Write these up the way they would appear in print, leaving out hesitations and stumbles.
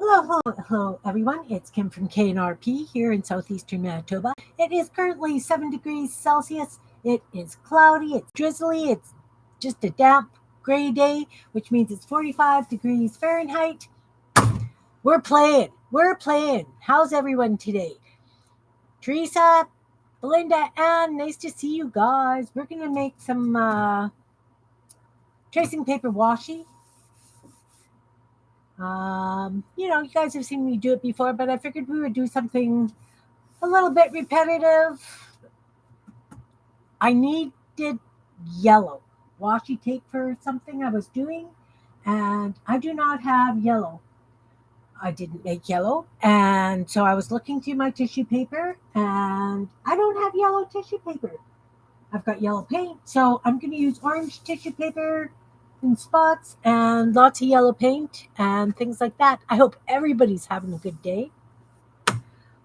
Hello, everyone. It's Kim from K&RP here in southeastern Manitoba. It is currently 7 degrees Celsius. It is cloudy, it's drizzly, it's just a damp, gray day, which means it's 45 degrees Fahrenheit. We're playing. How's everyone today? Teresa, Belinda, Ann, nice to see you guys. We're going to make some tracing paper washi. You guys have seen me do it before, but I figured we would do something a little bit repetitive. I needed yellow washi tape for something I was doing, and I do not have yellow. I didn't make yellow, and so I was looking through my tissue paper, and I don't have yellow tissue paper. I've got yellow paint, so I'm going to use orange tissue paper in spots and lots of yellow paint and things like that. I hope everybody's having a good day.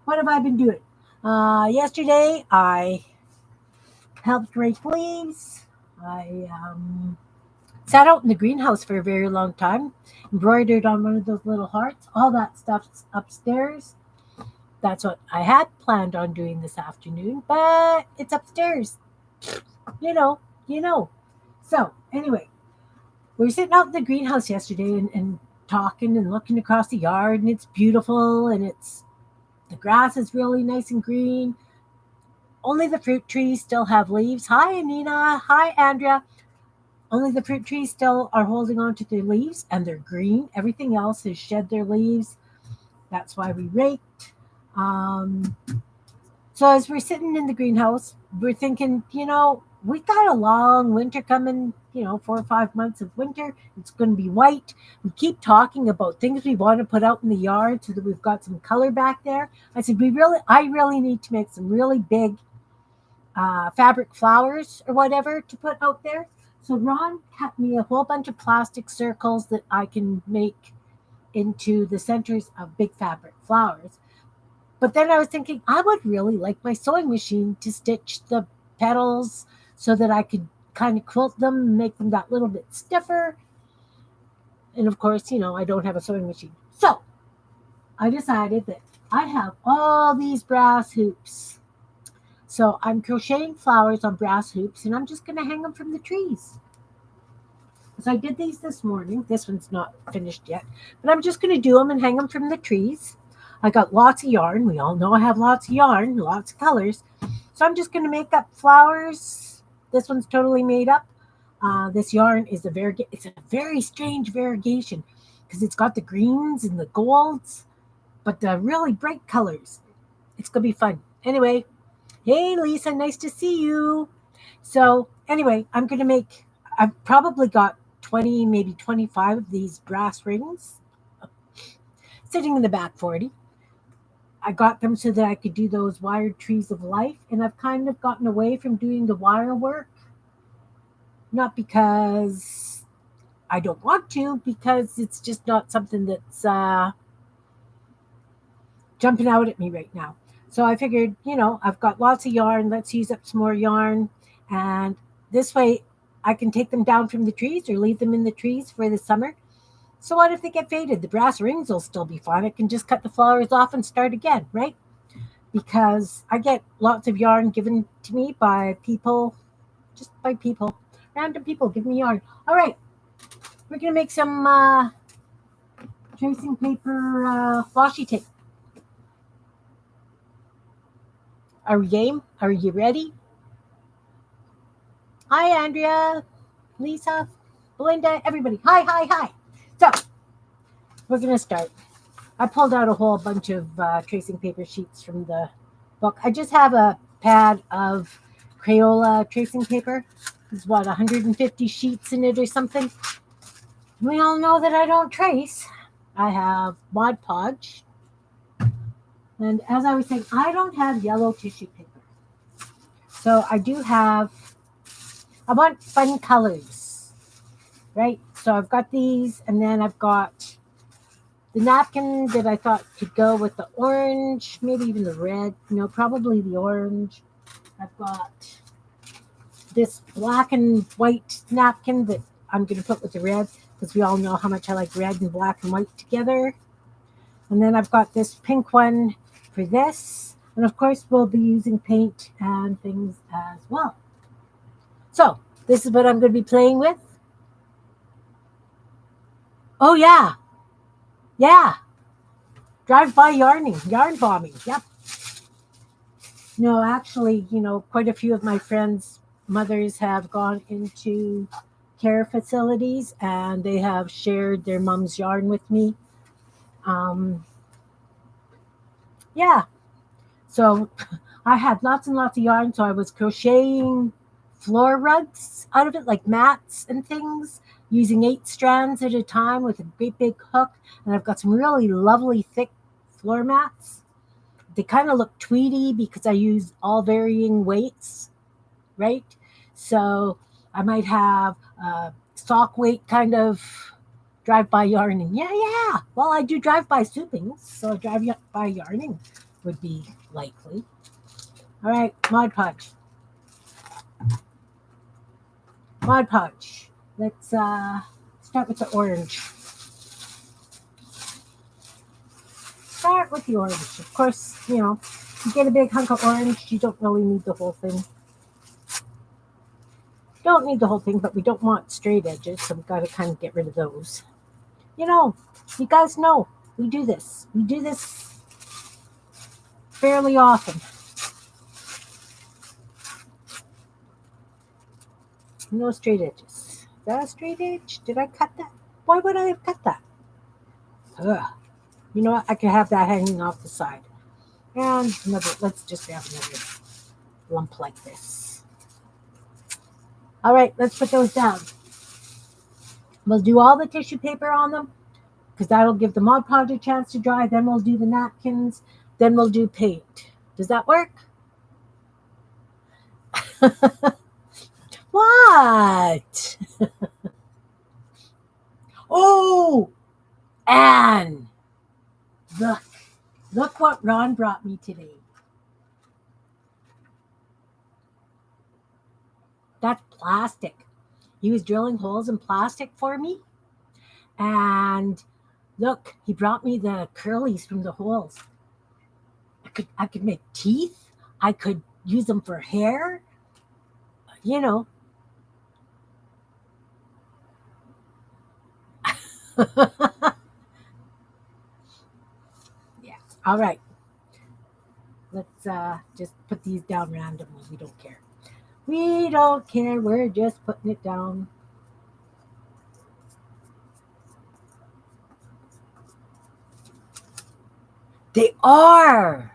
What have I been doing? Yesterday, I helped rake leaves. I sat out in the greenhouse for a very long time, embroidered on one of those little hearts. All that stuff's upstairs. That's what I had planned on doing this afternoon, but it's upstairs. You know. So, anyway, we were sitting out in the greenhouse yesterday and talking and looking across the yard, and it's beautiful, and the grass is really nice and green. Only the fruit trees still have leaves. Hi, Anina. Hi, Andrea. Only the fruit trees still are holding on to their leaves, and they're green. Everything else has shed their leaves. That's why we raked. So as we're sitting in the greenhouse, we're thinking, we got a long winter coming, 4 or 5 months of winter. It's going to be white. We keep talking about things we want to put out in the yard so that we've got some color back there. I said, I really need to make some really big fabric flowers or whatever to put out there. So Ron cut me a whole bunch of plastic circles that I can make into the centers of big fabric flowers. But then I was thinking, I would really like my sewing machine to stitch the petals so that I could kind of quilt them and make them that little bit stiffer. And of course, I don't have a sewing machine. So I decided that I have all these brass hoops. So I'm crocheting flowers on brass hoops, and I'm just going to hang them from the trees. So I did these this morning. This one's not finished yet, but I'm just going to do them and hang them from the trees. I got lots of yarn. We all know I have lots of yarn, lots of colors. So I'm just going to make up flowers. This one's totally made up. This yarn is it's a very strange variegation because it's got the greens and the golds, but the really bright colors. It's going to be fun. Anyway, hey, Lisa, nice to see you. So anyway, I've probably got 20, maybe 25 of these brass rings sitting in the back 40. I got them so that I could do those wired trees of life, and I've kind of gotten away from doing the wire work. Not because I don't want to, because it's just not something that's jumping out at me right now. So I figured, I've got lots of yarn. Let's use up some more yarn. And this way I can take them down from the trees or leave them in the trees for the summer. So what if they get faded? The brass rings will still be fine. I can just cut the flowers off and start again, right? Because I get lots of yarn given to me by people, random people give me yarn. All right, we're going to make some tracing paper washi tape. Are we game? Are you ready? Hi, Andrea, Lisa, Belinda, everybody. Hi. So, we're going to start. I pulled out a whole bunch of tracing paper sheets from the book. I just have a pad of Crayola tracing paper. There's 150 sheets in it or something. We all know that I don't trace. I have Mod Podge. And as I was saying, I don't have yellow tissue paper. So I want fun colors, right? So I've got these, and then I've got the napkin that I thought could go with the orange, maybe even the red. No, probably the orange. I've got this black and white napkin that I'm going to put with the red, because we all know how much I like red and black and white together. And then I've got this pink one for this. And of course, we'll be using paint and things as well. So this is what I'm going to be playing with. Oh, yeah. Yeah. Drive-by yarn bombing. Yep. No, actually, quite a few of my friends' mothers have gone into care facilities and they have shared their mom's yarn with me. Yeah. So I had lots and lots of yarn. So I was crocheting floor rugs out of it, like mats and things, using 8 strands at a time with a great big hook. And I've got some really lovely thick floor mats. They kind of look tweedy because I use all varying weights, right? So I might have sock weight kind of drive-by yarning. Yeah. Well, I do drive-by soupings, so drive-by yarning would be likely. All right, Mod Podge. Mod Podge. Let's start with the orange. Start with the orange. Of course, you get a big hunk of orange, you don't really need the whole thing. Don't need the whole thing, but we don't want straight edges, so we've got to kind of get rid of those. You guys know we do this. We do this fairly often. No straight edges. Is that a straight edge? Did I cut that? Why would I have cut that? Ugh. You know what? I could have that hanging off the side. And let's just have another lump like this. All right, let's put those down. We'll do all the tissue paper on them because that'll give the Mod Podge a chance to dry. Then we'll do the napkins. Then we'll do paint. Does that work? What? Oh, Anne, look what Ron brought me today. That's plastic. He was drilling holes in plastic for me. And look, he brought me the curlies from the holes. I could make teeth. I could use them for hair. Yeah. All right. Let's just put these down randomly. We don't care. We don't care. We're just putting it down. They are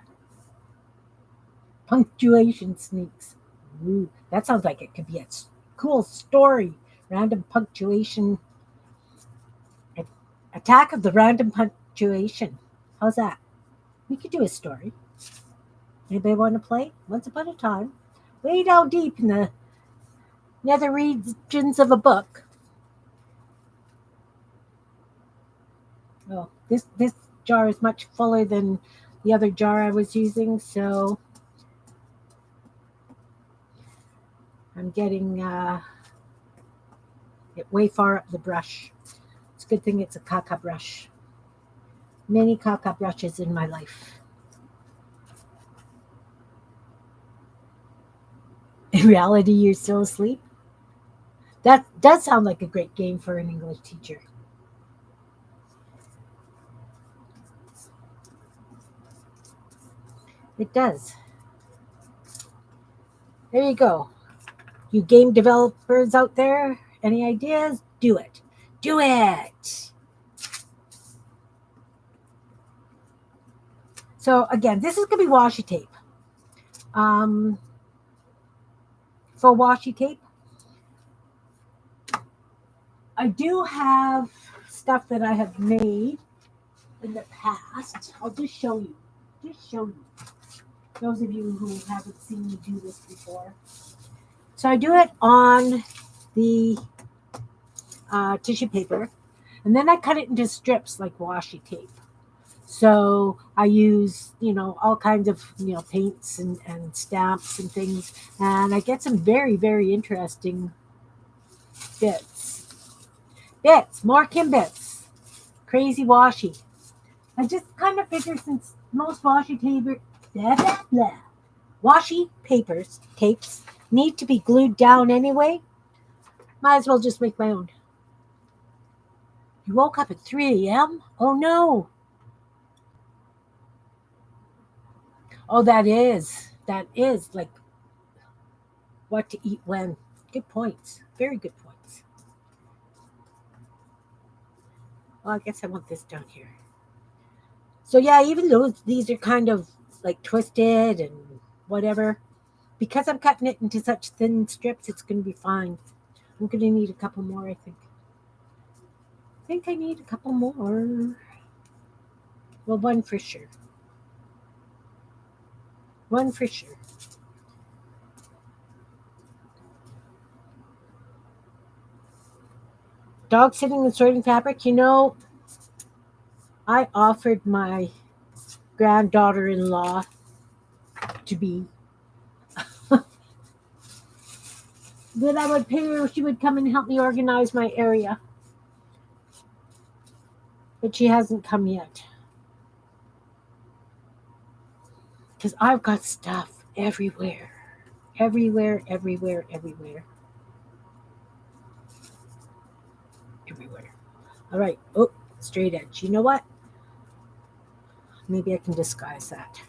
punctuation sneaks. Ooh, that sounds like it could be a cool story. Random punctuation. Attack of the random punctuation. How's that? We could do a story. Anybody want to play? Once upon a time, way down deep in the nether regions of a book. Oh, this jar is much fuller than the other jar I was using, so I'm getting it way far up the brush. It's a good thing it's a caca brush. Many caca brushes in my life. In reality, you're still asleep? That does sound like a great game for an English teacher. It does. There you go. You game developers out there, any ideas? Do it. Do it. So again, this is going to be washi tape. For washi tape, I do have stuff that I have made in the past. I'll just show you. Those of you who haven't seen me do this before. So I do it on the tissue paper, and then I cut it into strips like washi tape. So I use, all kinds of, paints and stamps and things, and I get some very, very interesting bits, more Kim bits, crazy washi. I just kind of figure since most washi papers, tapes, need to be glued down anyway, might as well just make my own. You woke up at 3 a.m.? Oh no. Oh, that is like what to eat when. Good points. Very good points. Well, I guess I want this down here. So yeah, even though these are kind of like twisted and whatever, because I'm cutting it into such thin strips, it's going to be fine. I'm going to need a couple more, I think. I think I need a couple more. Well, one for sure. One for sure. Dog sitting and sorting fabric. I offered my granddaughter in law to be that I would pay her if she would come and help me organize my area. But she hasn't come yet. Because I've got stuff everywhere. Everywhere, everywhere, everywhere. Everywhere. All right. Oh, straight edge. You know what? Maybe I can disguise that.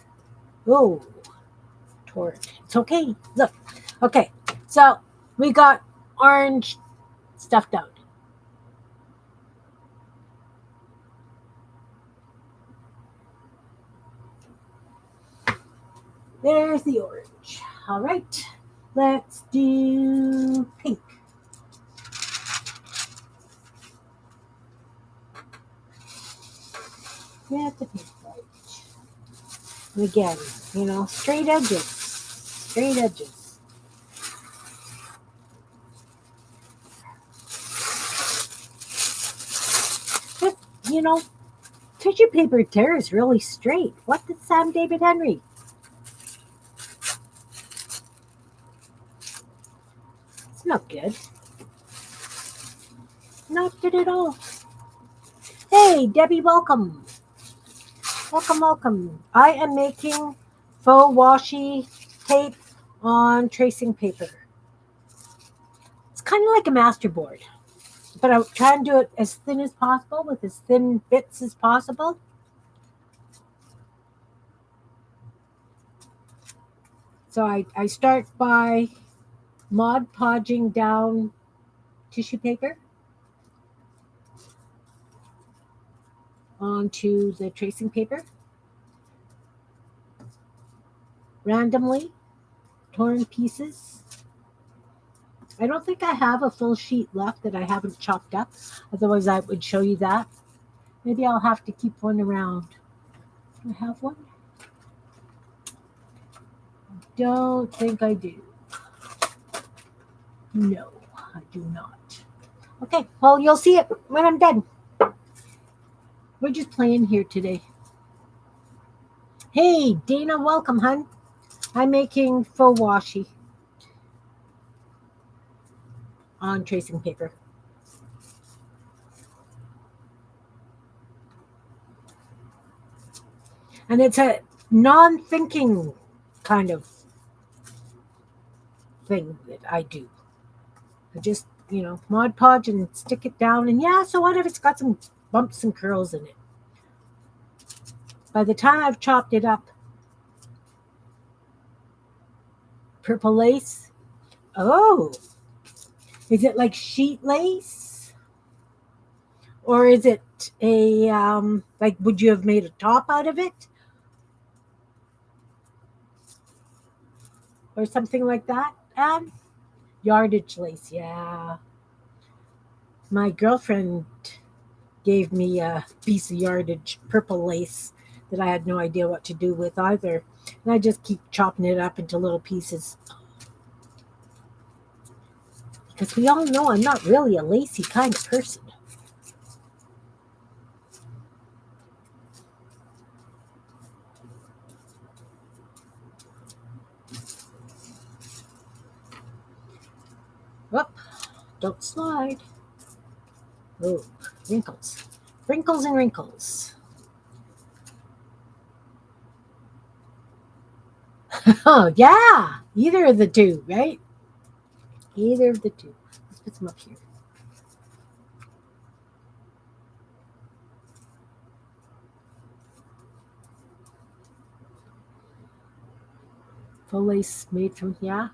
Oh, tore it. It's okay. Look. Okay. So we got orange stuffed out. There's the orange. All right. Let's do pink. Yeah, the pink right. And again, straight edges. Straight edges. But, tissue paper tear is really straight. What did Sam David Henry? It's not good. Not good at all. Hey, Debbie, welcome. Welcome, welcome. I am making faux washi tape on tracing paper. It's kind of like a masterboard, but I try and do it as thin as possible with as thin bits as possible. So I start by Mod Podging down tissue paper onto the tracing paper, randomly torn pieces. I don't think I have a full sheet left that I haven't chopped up. Otherwise, I would show you that. Maybe I'll have to keep one around. Do I have one? Don't think I do. No, I do not. Okay, well, you'll see it when I'm done. We're just playing here today. Hey, Dana, welcome, hun. I'm making faux washi on tracing paper. And it's a non-thinking kind of thing that I do. I just, Mod Podge and stick it down. And yeah, so what if it's got some bumps and curls in it? By the time I've chopped it up, purple lace. Oh, is it like sheet lace? Or is it a, like, would you have made a top out of it? Or something like that? Yardage lace, yeah. My girlfriend gave me a piece of yardage purple lace that I had no idea what to do with either. And I just keep chopping it up into little pieces. Because we all know I'm not really a lacy kind of person. Whoop, don't slide. Oh, wrinkles. Wrinkles and wrinkles. Oh, yeah. Either of the two, right? Either of the two. Let's put some up here. Full lace made from, yeah.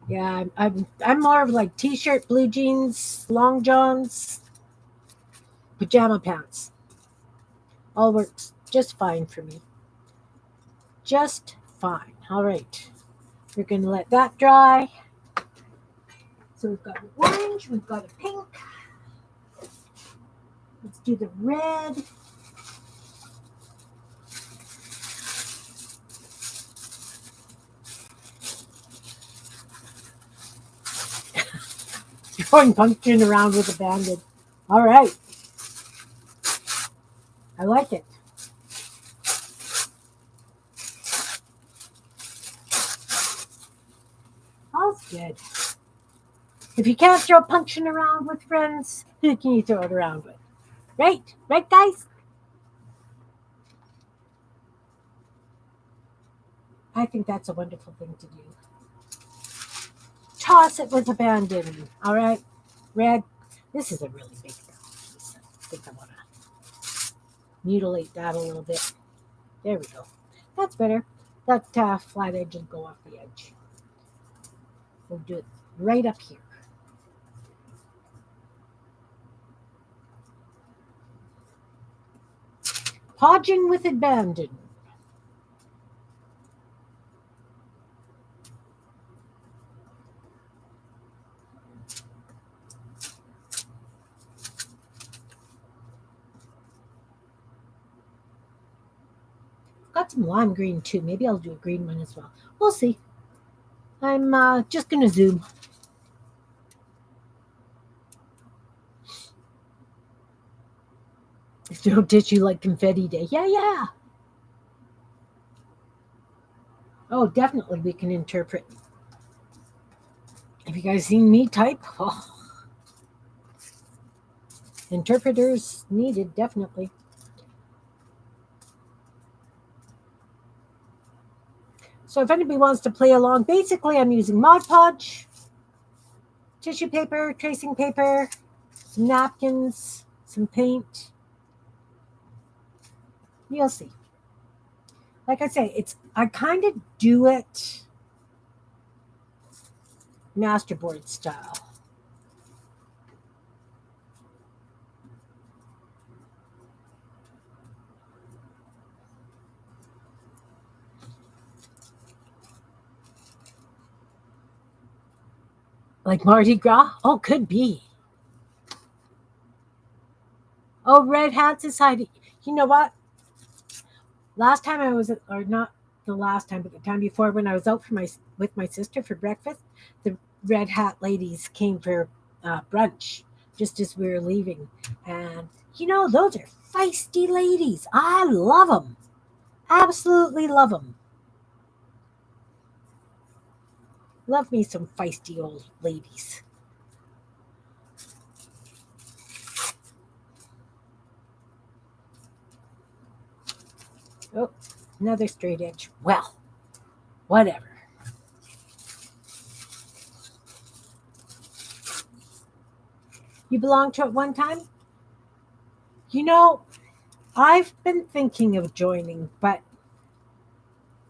Yeah, I'm more of like t-shirt, blue jeans, long johns, pajama pants. All works just fine for me. Just fine. All right. We're going to let that dry. So we've got an orange, we've got a pink. Let's do the red. Throwing pumpkin around with a bandit. All right. I like it. All's good. If you can't throw pumpkin around with friends, who can you throw it around with? Right? Right, guys? I think that's a wonderful thing to do. Toss it with abandon. All right? Red. This is a really big piece. I think I want to mutilate that a little bit. There we go. That's better. That flat edge will go off the edge. We'll do it right up here. Podging with abandon. Got some lime green too. Maybe I'll do a green one as well. We'll see. I'm just going to zoom. Throw tissue like confetti day. Yeah, yeah. Oh, definitely we can interpret. Have you guys seen me type? Oh, interpreters needed, definitely. So if anybody wants to play along, basically I'm using Mod Podge, tissue paper, tracing paper, some napkins, some paint. You'll see. Like I say, I kind of do it masterboard style. Like Mardi Gras? Oh, could be. Oh, red hat society. You know what? Last time I was, or not the last time, but the time before, when I was out with my sister for breakfast, the red hat ladies came for brunch just as we were leaving, and those are feisty ladies. I love them, absolutely love them. Love me some feisty old ladies. Oh, another straight edge. Well, whatever. You belong to it one time? You know, I've been thinking of joining, but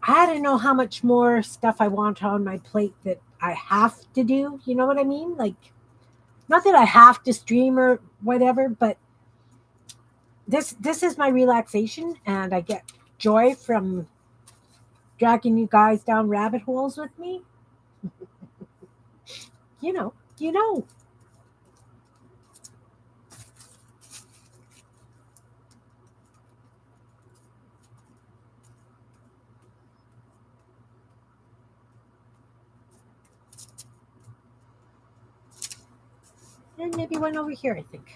I don't know how much more stuff I want on my plate that I have to do. You know what I mean? Like, not that I have to stream or whatever, but this is my relaxation, and I get joy from dragging you guys down rabbit holes with me. You know. And maybe one over here, I think.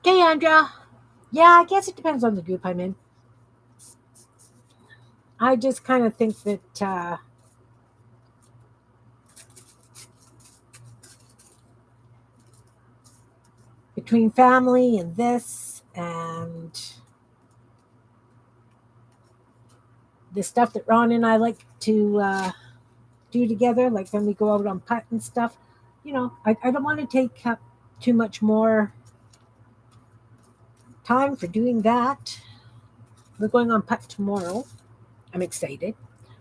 Okay, Andrea. Yeah, I guess it depends on the group I'm in. I just kind of think that between family and this and the stuff that Ron and I like to do together, like when we go out on putt and stuff, I don't want to take up too much more time for doing that. We're going on putt tomorrow. I'm excited.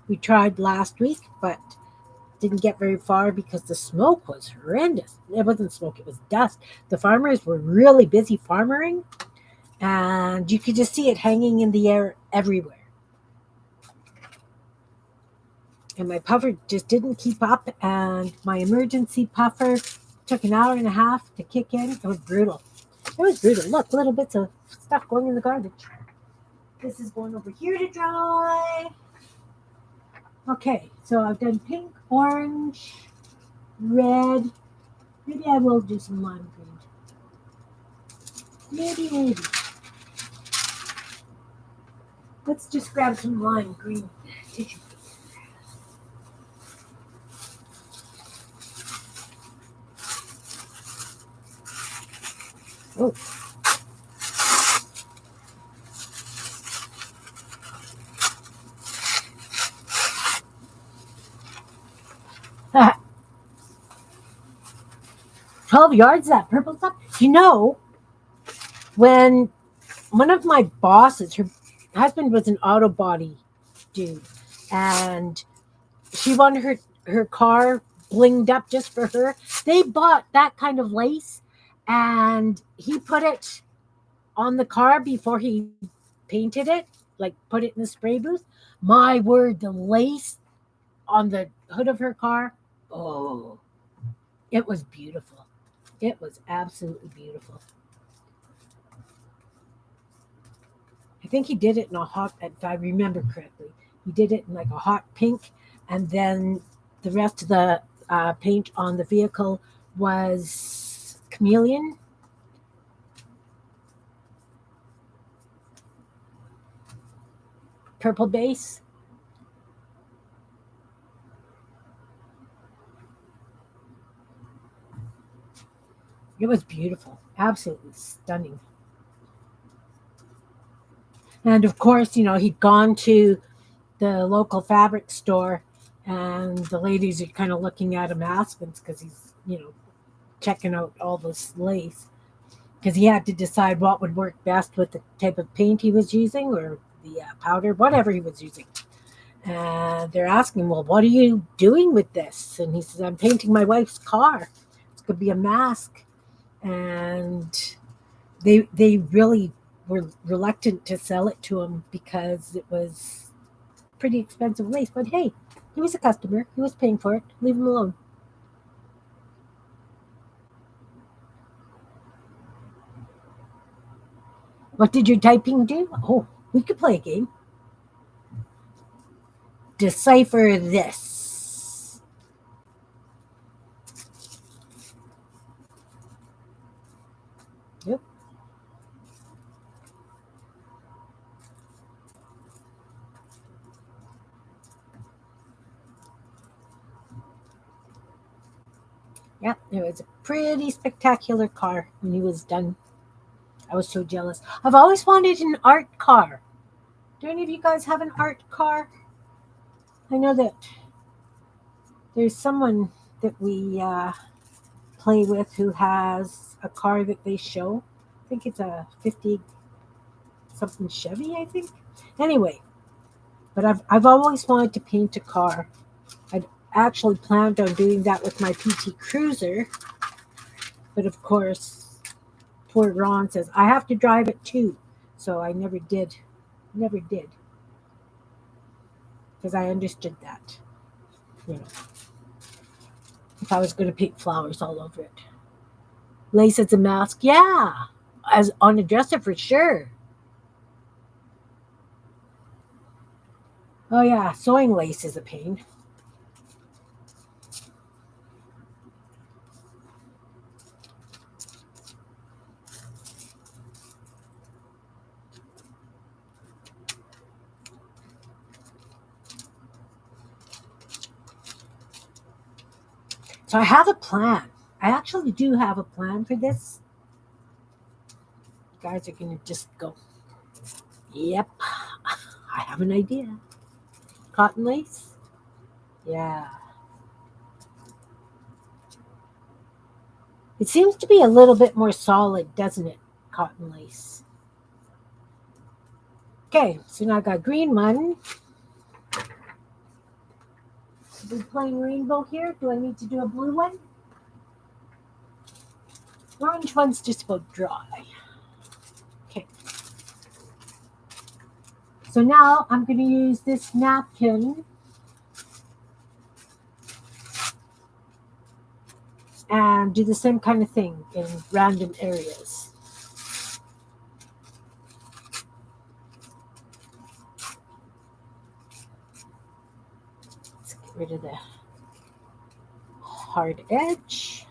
We tried last week, but didn't get very far because the smoke was horrendous. It wasn't smoke, it was dust. The farmers were really busy farmering, and you could just see it hanging in the air everywhere. And my puffer just didn't keep up, and my emergency puffer took an hour and a half to kick in. It was brutal. It was brutal. Look, little bits of stuff going in the garbage. This is going over here to dry. Okay, so I've done pink, orange, red. Maybe I will do some lime green. Maybe. Let's just grab some lime green tissue. Oh. 12 yards, that purple stuff. When one of my bosses, her husband was an auto body dude, and she wanted her car blinged up just for her. They bought that kind of lace, and he put it on the car before he painted it, like put it in the spray booth. My word, the lace on the hood of her car, oh, it was beautiful. It was absolutely beautiful. I think he did it in a hot, if I remember correctly, he did it in like a hot pink, and then the rest of the paint on the vehicle was chameleon. Purple base. It was beautiful, absolutely stunning. And of course, he'd gone to the local fabric store, and the ladies are kind of looking at him askance because he's, checking out all this lace because he had to decide what would work best with the type of paint he was using or the powder, whatever he was using. And they're asking, well, what are you doing with this? And he says, I'm painting my wife's car. It's going to be a mask. And they really were reluctant to sell it to him because it was pretty expensive lace. But hey, he was a customer. He was paying for it. Leave him alone. What did your typing do? Oh, we could play a game. Decipher this. Yep. Yep, it was a pretty spectacular car when he was done. I was so jealous. I've always wanted an art car. Do any of you guys have an art car? I know that there's someone that we play with who has a car that they show. I think it's a 50 something Chevy, I think. Anyway, but I've always wanted to paint a car. I'd actually planned on doing that with my PT Cruiser, but of course, poor Ron says I have to drive it too, so I never did, because I understood that, you know, if I was going to paint flowers all over it. Lace as a mask, yeah, as on a dresser for sure. Oh yeah, sewing lace is a pain. So I have a plan. I actually do have a plan for this. guys are going to just go, yep, I have an idea. Cotton lace? Yeah. It seems to be a little bit more solid, doesn't it? Cotton lace. Okay, so now I got green one. We're playing rainbow here. Do I need to do a blue one? Orange one's just about dry. Okay. So now I'm going to use this napkin and do the same kind of thing in random areas. Let's get rid of the hard edge.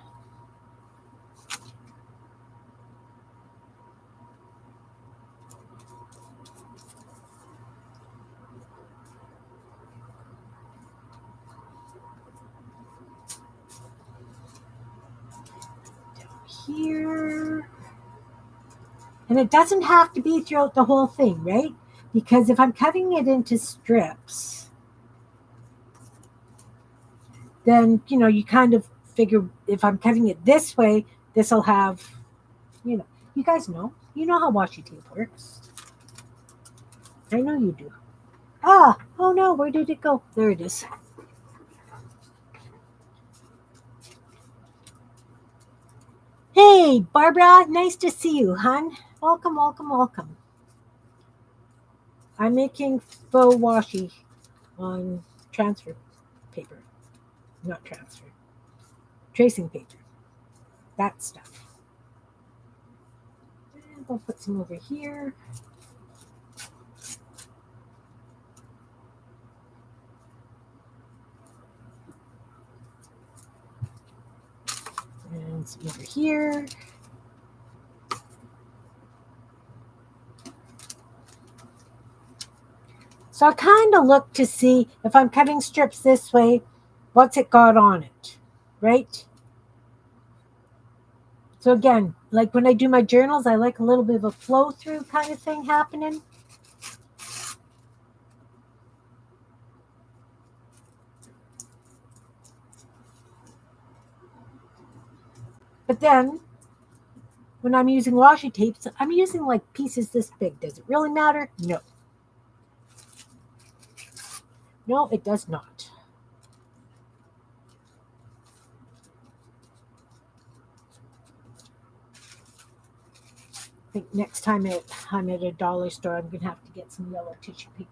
Here. And it doesn't have to be throughout the whole thing, right? Because if I'm cutting it into strips, then, you kind of figure if I'm cutting it this way, this will have, you guys know. You know how washi tape works. I know you do. Oh no, where did it go? There it is. Hey, Barbara, nice to see you, hon. Welcome, welcome, welcome. I'm making faux washi on transfer paper. Not transfer. Tracing paper. That stuff. And I'll put some over here. And some over here. So I kind of look to see if I'm cutting strips this way, what's it got on it, right? So again, like when I do my journals, I like a little bit of a flow through kind of thing happening. But then when I'm using washi tapes, I'm using like pieces this big. Does it really matter? No. No, it does not. I think next time I'm at a dollar store, I'm going to have to get some yellow tissue paper.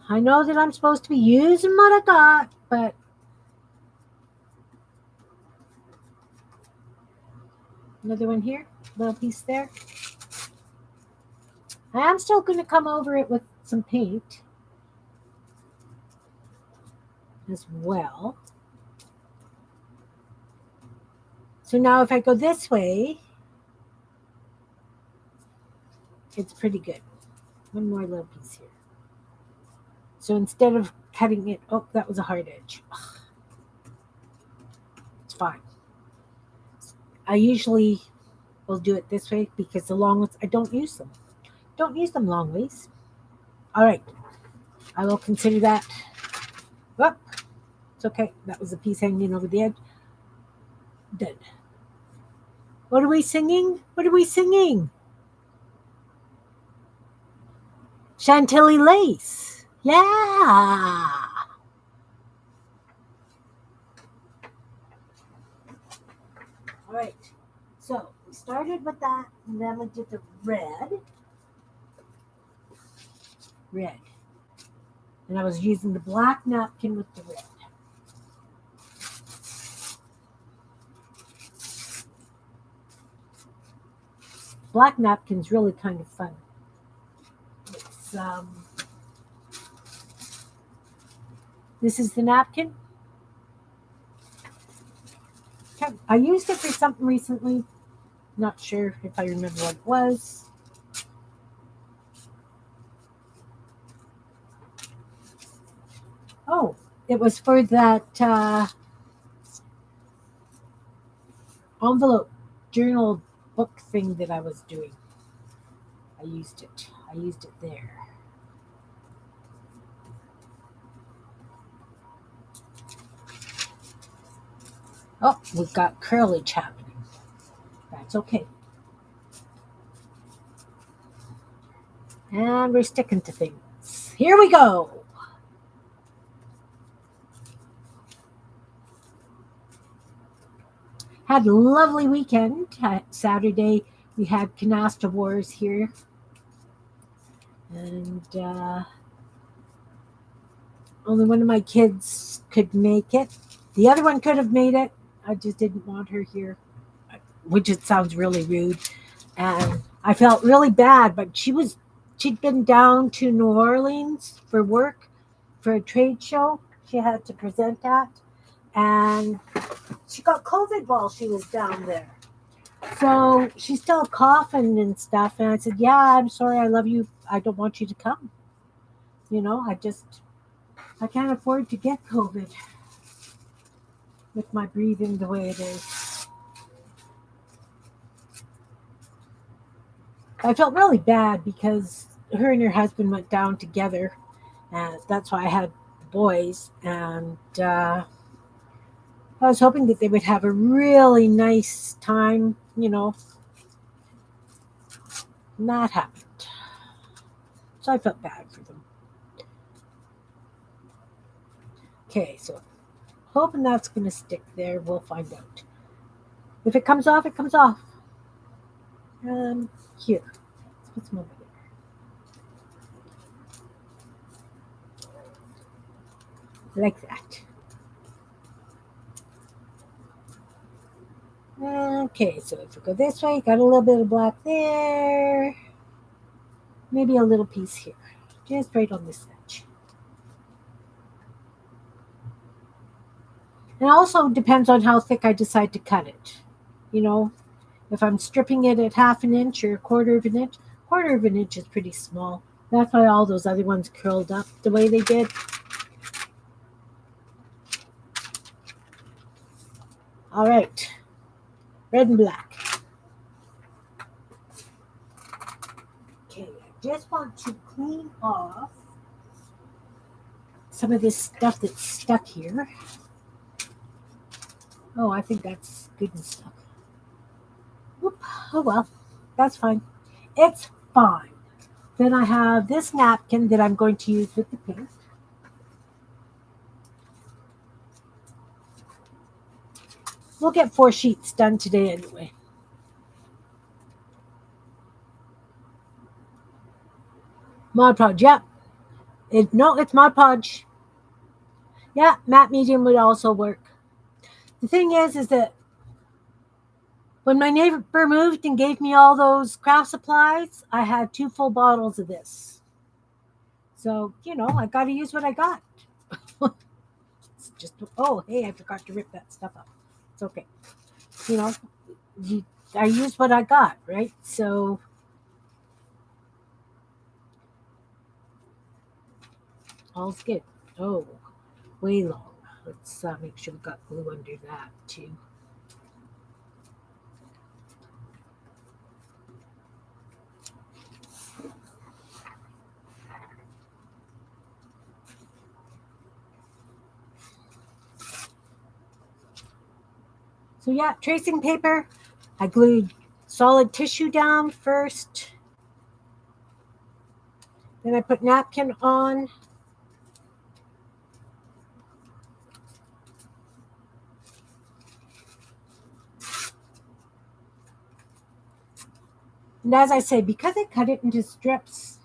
I know that I'm supposed to be using what I got, but another one here, little piece there. I am still going to come over it with some paint as well. So now if I go this way, it's pretty good. One more little piece here. So instead of cutting it, oh, that was a hard edge. Ugh. It's fine. I usually will do it this way because the long ones, I don't use them. Don't use them long ways. All right. I will consider that. Oh, it's okay. That was a piece hanging over the edge. Done. What are we singing? What are we singing? Chantilly lace. Yeah. All right. So we started with that, and then we did the red. Red. And I was using the black napkin with the red. Black napkin's really kind of fun. It's this is the napkin. Okay. I used it for something recently. Not sure if I remember what it was. Oh, it was for that envelope journal book thing that I was doing. I used it. I used it there. Oh, we've got curlage happening. That's okay. And we're sticking to things. Here we go. Had a lovely weekend. Saturday, we had canasta wars here. And only one of my kids could make it. The other one could have made it. I just didn't want her here, which it sounds really rude. And I felt really bad, but she'd been down to New Orleans for work for a trade show she had to present at, and she got COVID while she was down there. So she's still coughing and stuff. And I said, "Yeah, I'm sorry. I love you. I don't want you to come. I can't afford to get COVID with my breathing the way it is." I felt really bad because her and her husband went down together, and that's why I had the boys. And I was hoping that they would have a really nice time, and that happened. So I felt bad for them. Okay, so hoping that's going to stick there. We'll find out. If it comes off, it comes off. Here. Let's put some over there. Like that. Okay, so if we go this way, got a little bit of black there. Maybe a little piece here. Just right on this edge. It also depends on how thick I decide to cut it. If I'm stripping it at half an inch or quarter of an inch is pretty small. That's why all those other ones curled up the way they did. All right, red and black. Okay, I just want to clean off some of this stuff that's stuck here. Oh, I think that's good and stuck. Whoop. Oh well, that's fine. It's fine. Then I have this napkin that I'm going to use with the pink. We'll get 4 sheets done today anyway. Mod Podge, yeah. It's Mod Podge. Yeah, matte medium would also work. The thing is that when my neighbor moved and gave me all those craft supplies, I had 2 full bottles of this. So, I got to use what I got. It's just, oh, hey, I forgot to rip that stuff up. It's okay. I used what I got, right? So, all's good. Oh, way long. Let's make sure we got glue under that too. So yeah, tracing paper. I glued solid tissue down first. Then I put napkin on. And as I say, because I cut it into strips,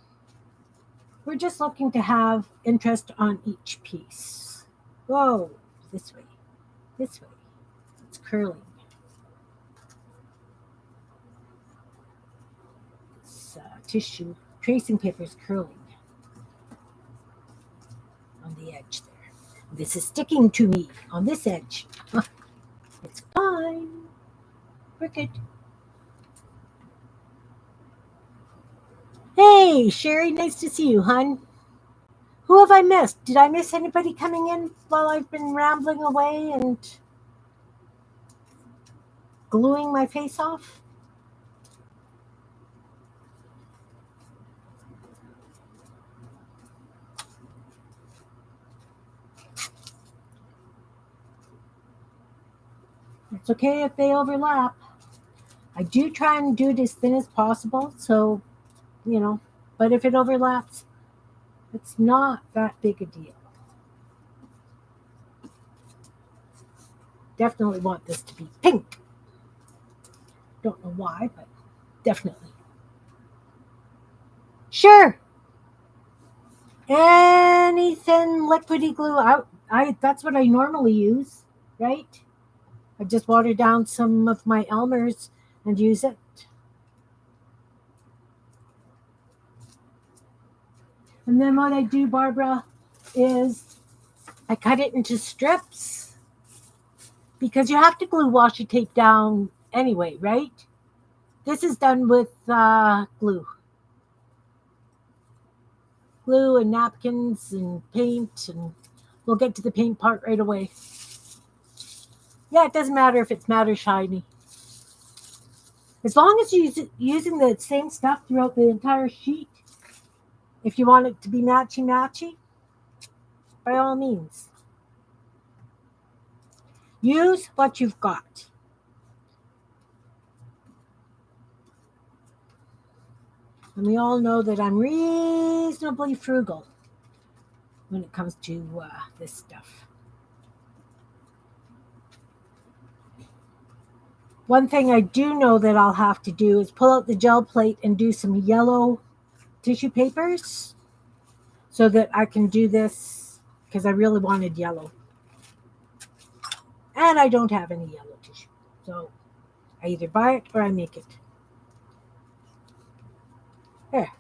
we're just looking to have interest on each piece. Whoa, this way. It's curling. It's tissue. Tracing paper is curling on the edge there. This is sticking to me on this edge. It's fine. We're good. Hey, Sherry, nice to see you, hon. Who have I missed? Did I miss anybody coming in while I've been rambling away and gluing my face off. It's okay if they overlap. I do try and do it as thin as possible, so, but if it overlaps, it's not that big a deal. Definitely want this to be pink. Don't know why, but definitely. Sure. Any thin liquidy glue. That's what I normally use, right? I just water down some of my Elmer's and use it. And then what I do, Barbara, is I cut it into strips because you have to glue washi tape down anyway, right? This is done with glue. Glue and napkins and paint, and we'll get to the paint part right away. Yeah, it doesn't matter if it's matte or shiny. As long as you're using the same stuff throughout the entire sheet, if you want it to be matchy-matchy, by all means. Use what you've got. And we all know that I'm reasonably frugal when it comes to this stuff. One thing I do know that I'll have to do is pull out the gel plate and do some yellow tissue papers so that I can do this because I really wanted yellow. And I don't have any yellow tissue. So I either buy it or I make it. There.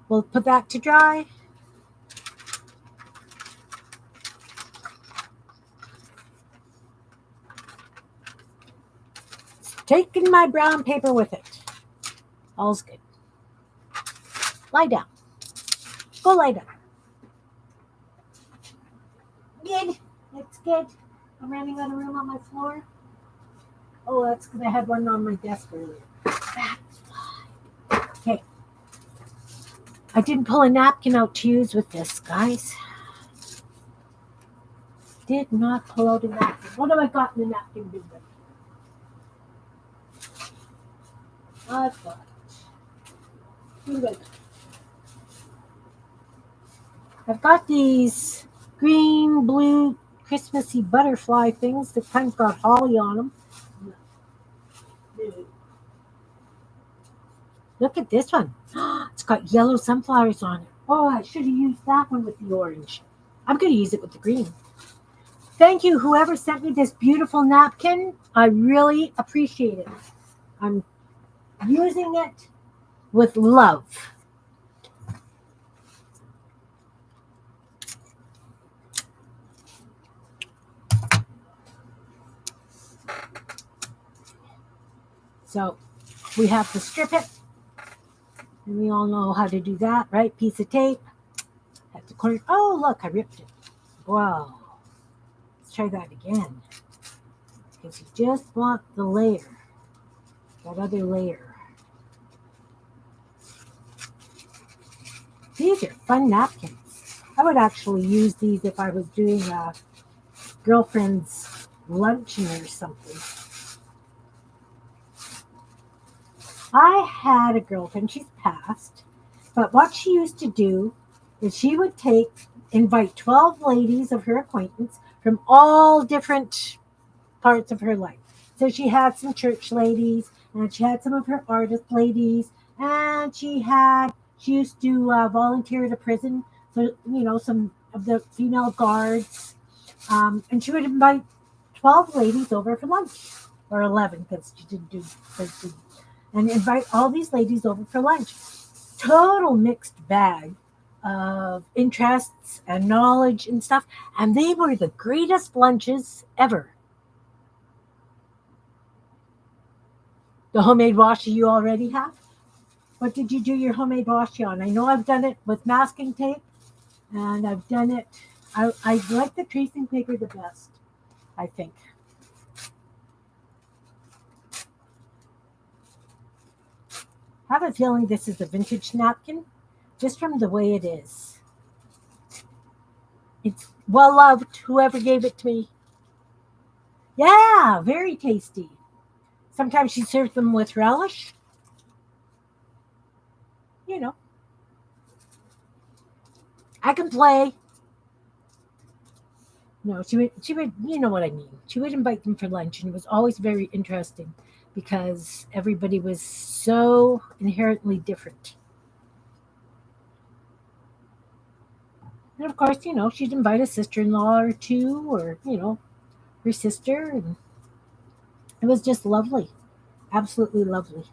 We'll put that to dry. Taking my brown paper with it. All's good. Lie down. Go lie down. Good. That's good. I'm running out of room on my floor. Oh, that's because I had one on my desk earlier. That's why. Okay. I didn't pull a napkin out to use with this, guys. Did not pull out a napkin. What have I got in the napkin bin? I've got. I've got these green, blue, Christmassy butterfly things that kind of got holly on them. Look at this one. It's got yellow sunflowers on it. Oh, I should have used that one with the orange. I'm going to use it with the green. Thank you, whoever sent me this beautiful napkin. I really appreciate it. I'm using it with love. So we have to strip it. And we all know how to do that, right? Piece of tape. At the corner. Oh, look, I ripped it. Wow. Let's try that again. Because you just want the layer. That other layer. These are fun napkins. I would actually use these if I was doing a girlfriend's luncheon or something. I had a girlfriend, she's passed, but what she used to do is she would invite 12 ladies of her acquaintance from all different parts of her life. So she had some church ladies, and she had some of her artist ladies, and she used to volunteer at a prison, so, some of the female guards, and she would invite 12 ladies over for lunch, or 11, because she didn't do 13. And invite all these ladies over for lunch. Total mixed bag of interests and knowledge and stuff. And they were the greatest lunches ever. The homemade washi you already have? What did you do your homemade washi on? I know I've done it with masking tape. And I've done it. I like the tracing paper the best, I think. I have a feeling this is a vintage napkin, just from the way it is. It's well loved, whoever gave it to me. Yeah, very tasty. Sometimes she serves them with relish. You know, I can play. No, she would, you know what I mean. She would invite them for lunch, and it was always very interesting because everybody was so inherently different. And of course, she'd invite a sister-in-law or two, or her sister, and it was just lovely, absolutely lovely.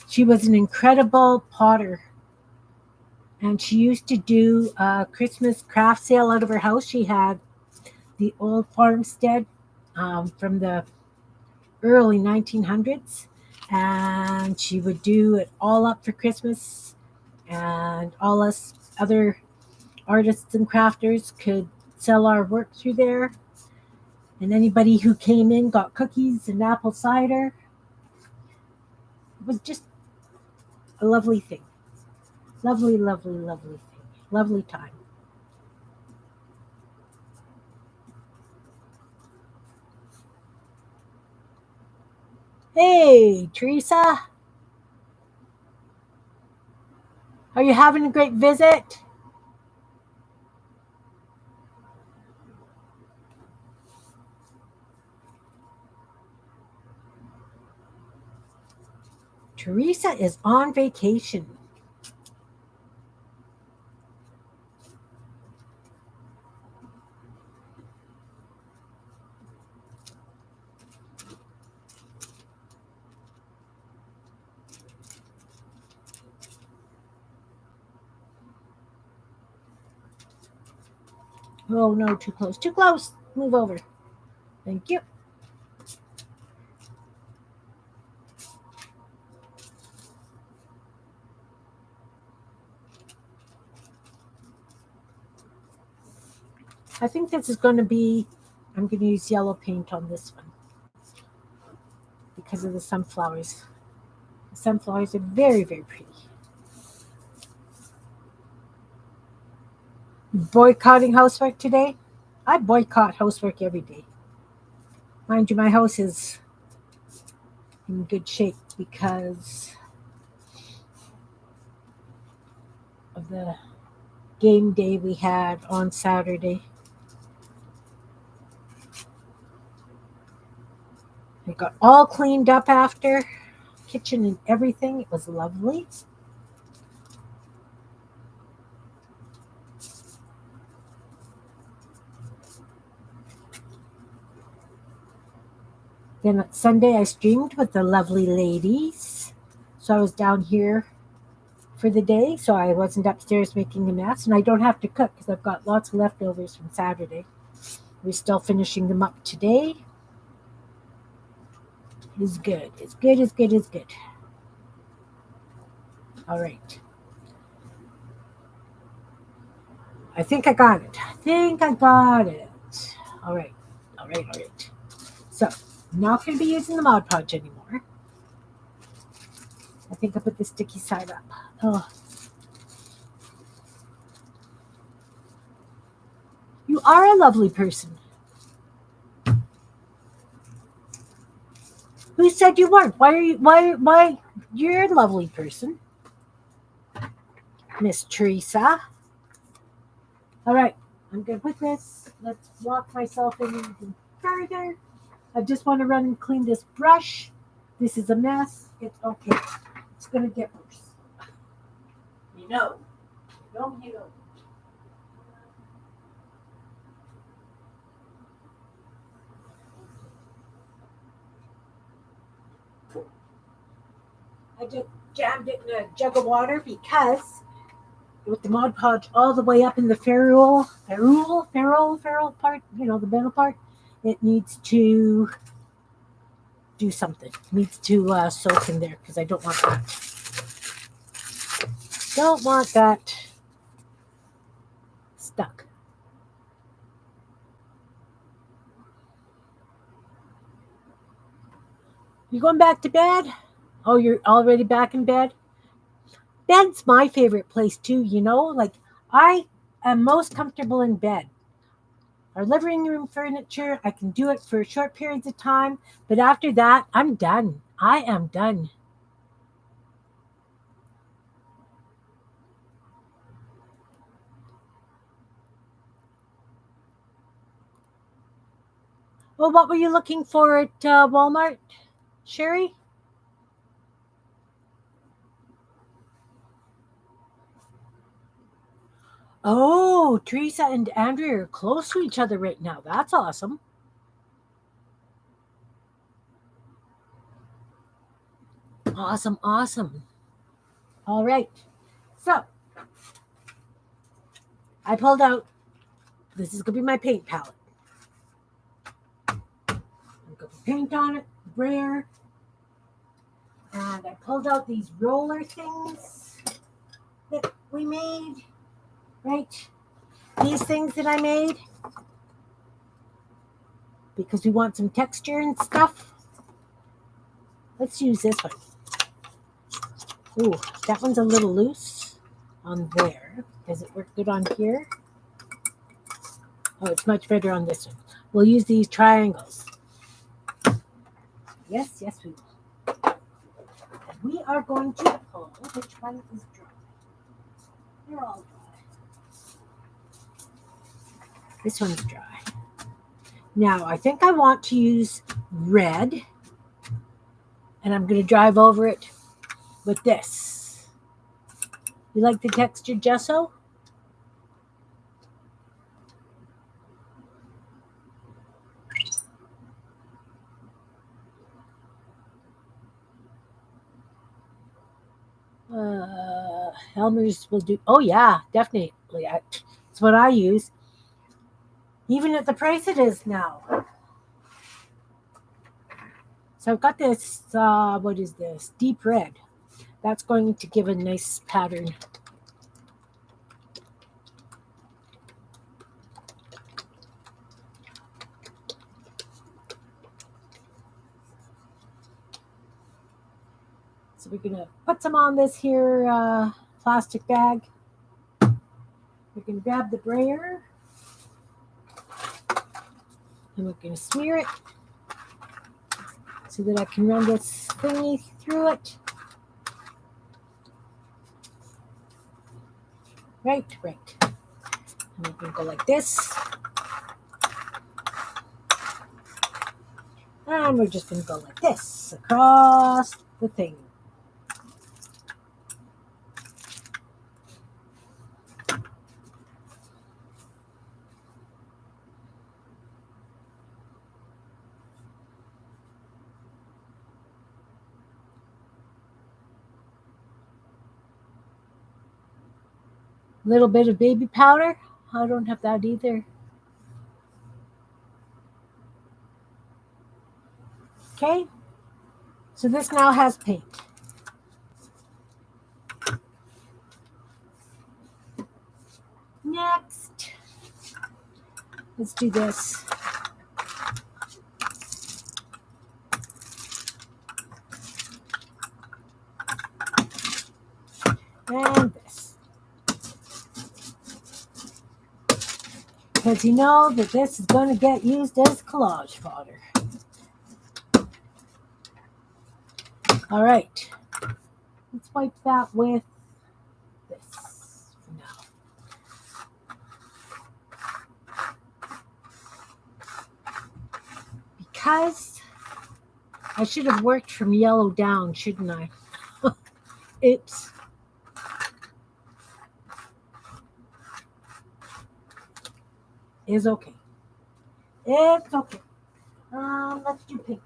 She was an incredible potter, and she used to do a Christmas craft sale out of her house. She had the old farmstead from the early 1900s, and she would do it all up for Christmas, and all us other artists and crafters could sell our work through there, and anybody who came in got cookies and apple cider. It was just a lovely thing. Lovely, lovely, lovely thing. Lovely time. Hey, Teresa, are you having a great visit? Teresa is on vacation. Oh no, too close. Too close. Move over. Thank you. I think this is going to be, I'm going to use yellow paint on this one because of the sunflowers. The sunflowers are very, very pretty. Boycotting housework today? I boycott housework every day. Mind you, my house is in good shape because of the game day we had on Saturday. It got all cleaned up after, kitchen and everything. It was lovely. Then on Sunday, I streamed with the lovely ladies. So I was down here for the day, so I wasn't upstairs making a mess. And I don't have to cook because I've got lots of leftovers from Saturday. We're still finishing them up today. It's good. It's good. It's good. It's good. All right. I think I got it. I think I got it. All right. All right. All right. So I'm not going to be using the Mod Podge anymore. I think I put the sticky side up. Oh, you are a lovely person. Who said you weren't? Why are you? Why? You're a lovely person, Miss Teresa. All right. I'm going to put this. Let's walk myself in even further. I just want to run and clean this brush. This is a mess. It's okay. It's going to get worse. You know. You know. I just jammed it in a jug of water because with the Mod Podge all the way up in the ferrule part, the middle part, it needs to do something. It needs to soak in there because I don't want that. Don't want that stuck. You going back to bed? Oh, you're already back in bed? Bed's my favorite place too, you know? Like, I am most comfortable in bed. Our living room furniture, I can do it for short periods of time, but after that, I'm done. I am done. Well, what were you looking for at Walmart, Sherry? Oh, Teresa and Andrea are close to each other right now. That's awesome. Awesome, awesome. All right. So I pulled out, this is going to be my paint palette. I'm going to paint on it, rare. And I pulled out these roller things that we made, right? These things that I made because we want some texture and stuff. Let's use this one. Ooh, that one's a little loose on there. Does it work good on here? Oh, it's much better on this one. We'll use these triangles. Yes, yes, we will. And we are going to pull. Which one is dry? They're all dry. This one's dry. Now, I think I want to use red, and I'm going to drive over it with this. You like the textured gesso? Helmer's will do. Oh, yeah, definitely. It's what I use, even at the price it is now. So I've got this, what is this? Deep red. That's going to give a nice pattern. So we're going to put some on this here plastic bag. We're going to grab the brayer. And we're going to smear it so that I can run this thingy through it. Right. And we're going to go like this. And we're just going to go like this across the thing. Little bit of baby powder. I don't have that either. Okay. So this now has paint. Next, let's do this. And this. Because you know that this is going to get used as collage fodder. All right. Let's wipe that with this for now. Because I should have worked from yellow down, shouldn't I? Oops. It's okay. It's okay. Let's do pink.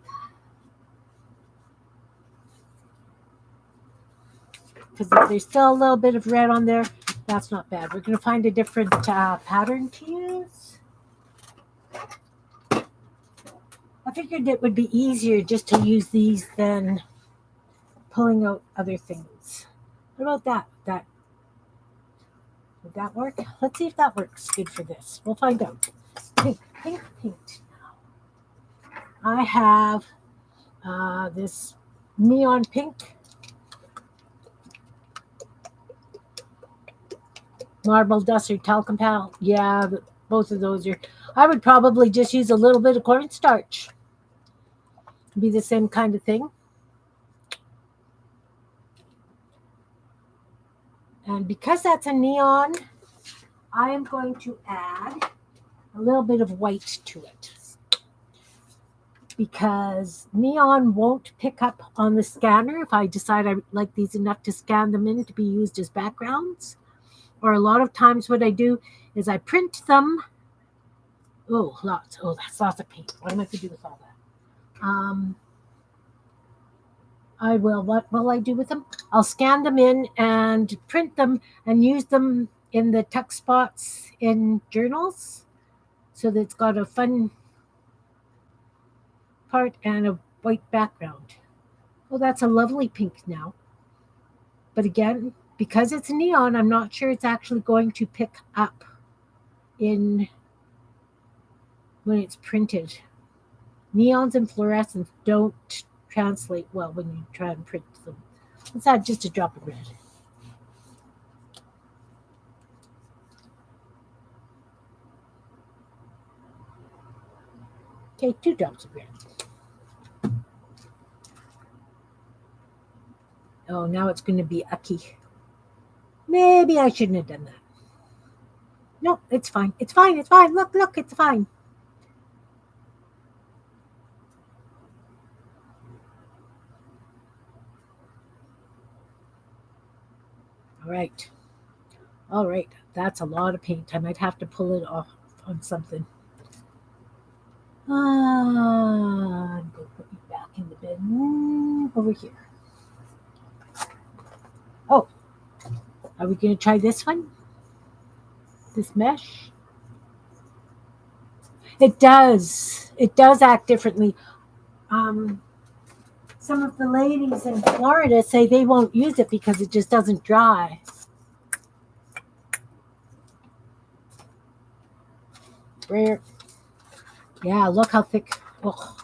Because if there's still a little bit of red on there, that's not bad. We're going to find a different pattern to use. I figured it would be easier just to use these than pulling out other things. What about that? Would that work? Let's see if that works good for this. We'll find out. Pink. I have This neon pink, marble dust or talcum powder. Yeah, both of those are. I would probably just use a little bit of cornstarch. Be the same kind of thing. And because that's a neon, I am going to add a little bit of white to it. Because neon won't pick up on the scanner if I decide I like these enough to scan them in to be used as backgrounds. Or a lot of times what I do is I print them. Oh, lots. Oh, that's lots of paint. What am I going to do with all that? I will. What will I do with them? I'll scan them in and print them and use them in the tuck spots in journals so that it's got a fun part and a white background. Oh, that's a lovely pink now. But again, because it's neon, I'm not sure it's actually going to pick up in when it's printed. Neons and fluorescents don't translate well when you try and print them. Let's add just a drop of red. Okay, 2 drops of red. Oh, now it's going to be ucky. Maybe I shouldn't have done that. No, it's fine. It's fine. It's fine. Look, look, it's fine. All right. All right. That's a lot of paint. I might have to pull it off on something. I'm going to put you back in the bin over here. Oh, are we going to try this one? This mesh? It does. It does act differently. Some of the ladies in Florida say they won't use it because it just doesn't dry. Rare. Yeah, look how thick. Oh,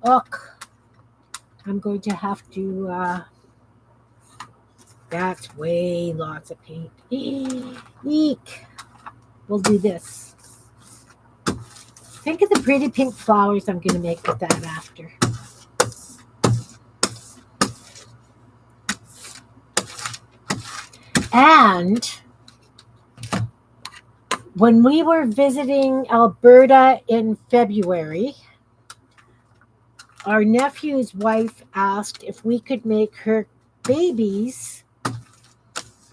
look. I'm going to have to. That's way lots of paint. Eek. We'll do this. Think of the pretty pink flowers I'm going to make with that after. And when we were visiting Alberta in February, our nephew's wife asked if we could make her babies.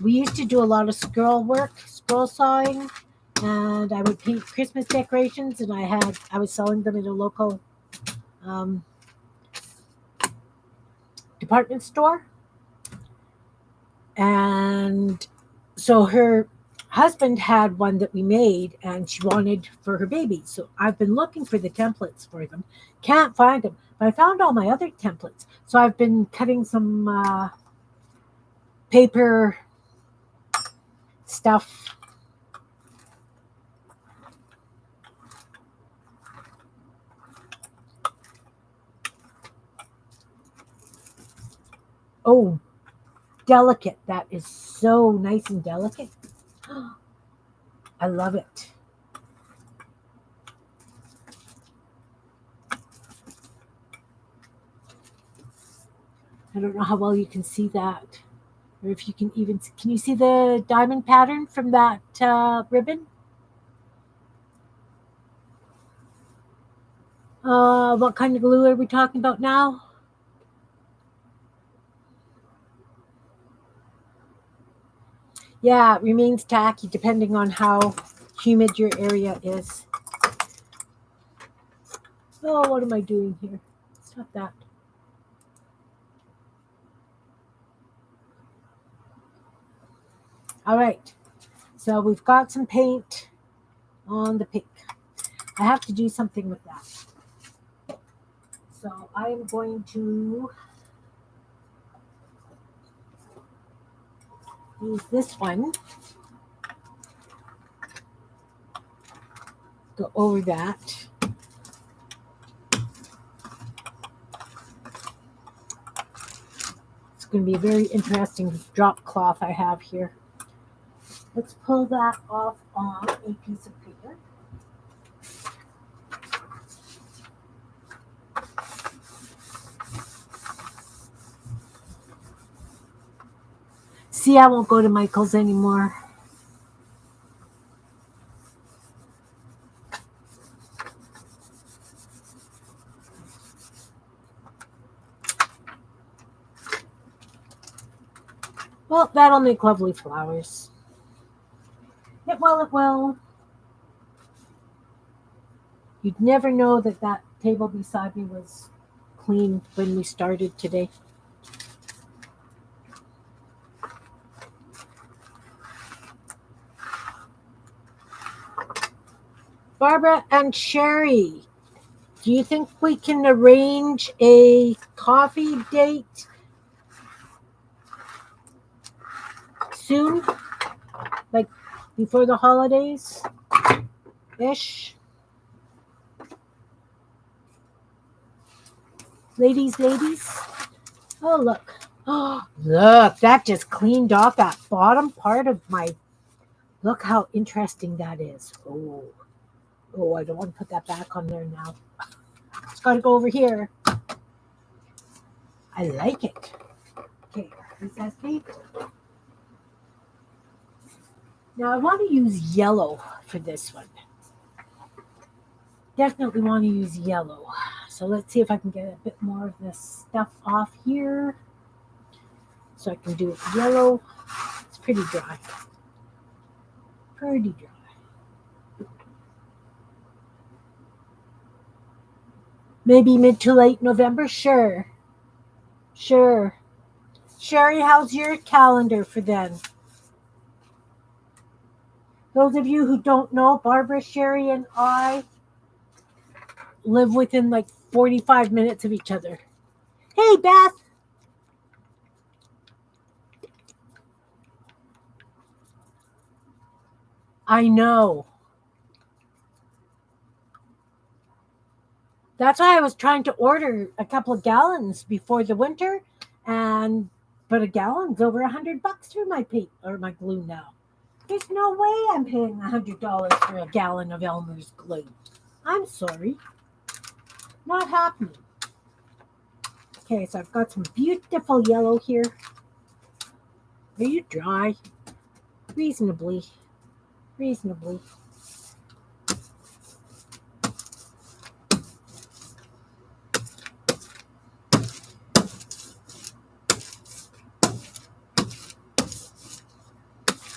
We used to do a lot of scroll work, scroll sawing, and I would paint Christmas decorations, and I was selling them in a local department store. And so her husband had one that we made and she wanted for her baby. So I've been looking for the templates for them. Can't find them. But I found all my other templates. So I've been cutting some paper stuff. Oh, delicate. That is so nice and delicate. I love it. I don't know how well you can see that. Or if you can even can you see the diamond pattern from that ribbon? What kind of glue are we talking about now? Yeah, it remains tacky depending on how humid your area is. Oh, what am I doing here? Stop that. All right, so we've got some paint on the pink. I have to do something with that. So I am going to use this one. Go over that. going to be a very interesting drop cloth I have here. Let's pull that off on a piece of paper. See, I won't go to Michael's anymore. Well, that'll make lovely flowers. It will, it will. You'd never know that that table beside me was clean when we started today. Barbara and Sherry, do you think we can arrange a coffee date soon? Like before the holidays? Ish? Ladies? Oh, look. Oh, look, that just cleaned off that bottom part of my... Look how interesting that is. Oh, I don't want to put that back on there now. It's got to go over here. I like it. Okay, this has paper. Now I want to use yellow for this one. Definitely want to use yellow. So let's see if I can get a bit more of this stuff off here. So I can do it yellow. It's pretty dry. Pretty dry. Maybe mid to late November? Sure. Sherry, how's your calendar for then? Those of you who don't know, Barbara, Sherry, and I live within like 45 minutes of each other. Hey, Beth. I know. That's why I was trying to order a couple of gallons before the winter, but a gallon's over $100 for my paint or my glue now. There's no way I'm paying $100 for a gallon of Elmer's glue. I'm sorry. Not happening. Okay, so I've got some beautiful yellow here. Are you dry? Reasonably.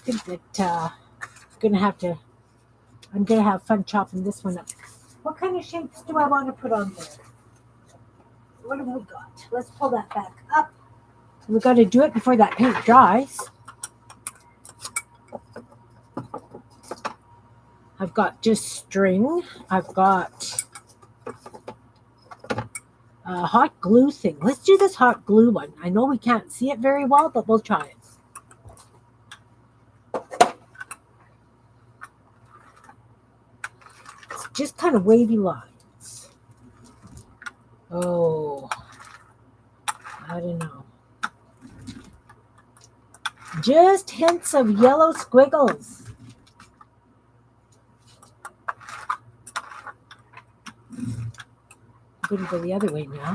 I think that I'm gonna have fun chopping this one up. What kind of shapes do I want to put on there? What have we got? Let's pull that back up. We've got to do it before that paint dries. I've got just string. I've got a hot glue thing. Let's do this hot glue one. I know we can't see it very well, but we'll try it. It's just kind of wavy lines. Oh, I don't know. Just hints of yellow squiggles. I'm going to go the other way now.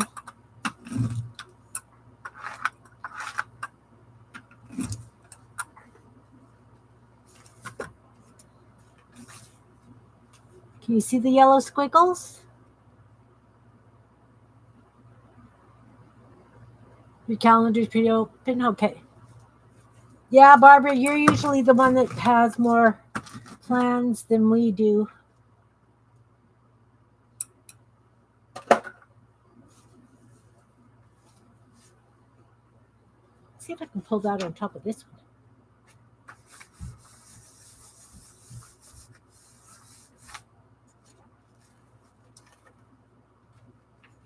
Can you see the yellow squiggles? Your calendar's pretty open? Okay. Yeah, Barbara, you're usually the one that has more plans than we do. Let's see if I can pull that on top of this one.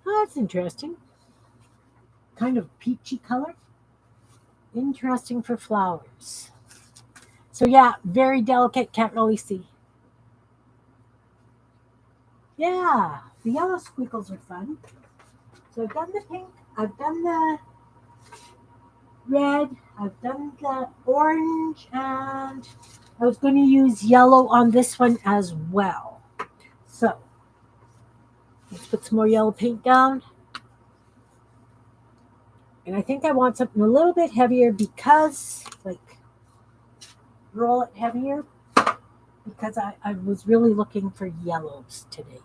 Oh, that's interesting. Kind of peachy color. Interesting for flowers. So yeah, very delicate, can't really see. Yeah, the yellow squiggles are fun. So I've done the pink, I've done red. I've done the orange, and I was going to use yellow on this one as well. So let's put some more yellow paint down. And I think I want something a little bit heavier because, like, roll it heavier because I was really looking for yellows today.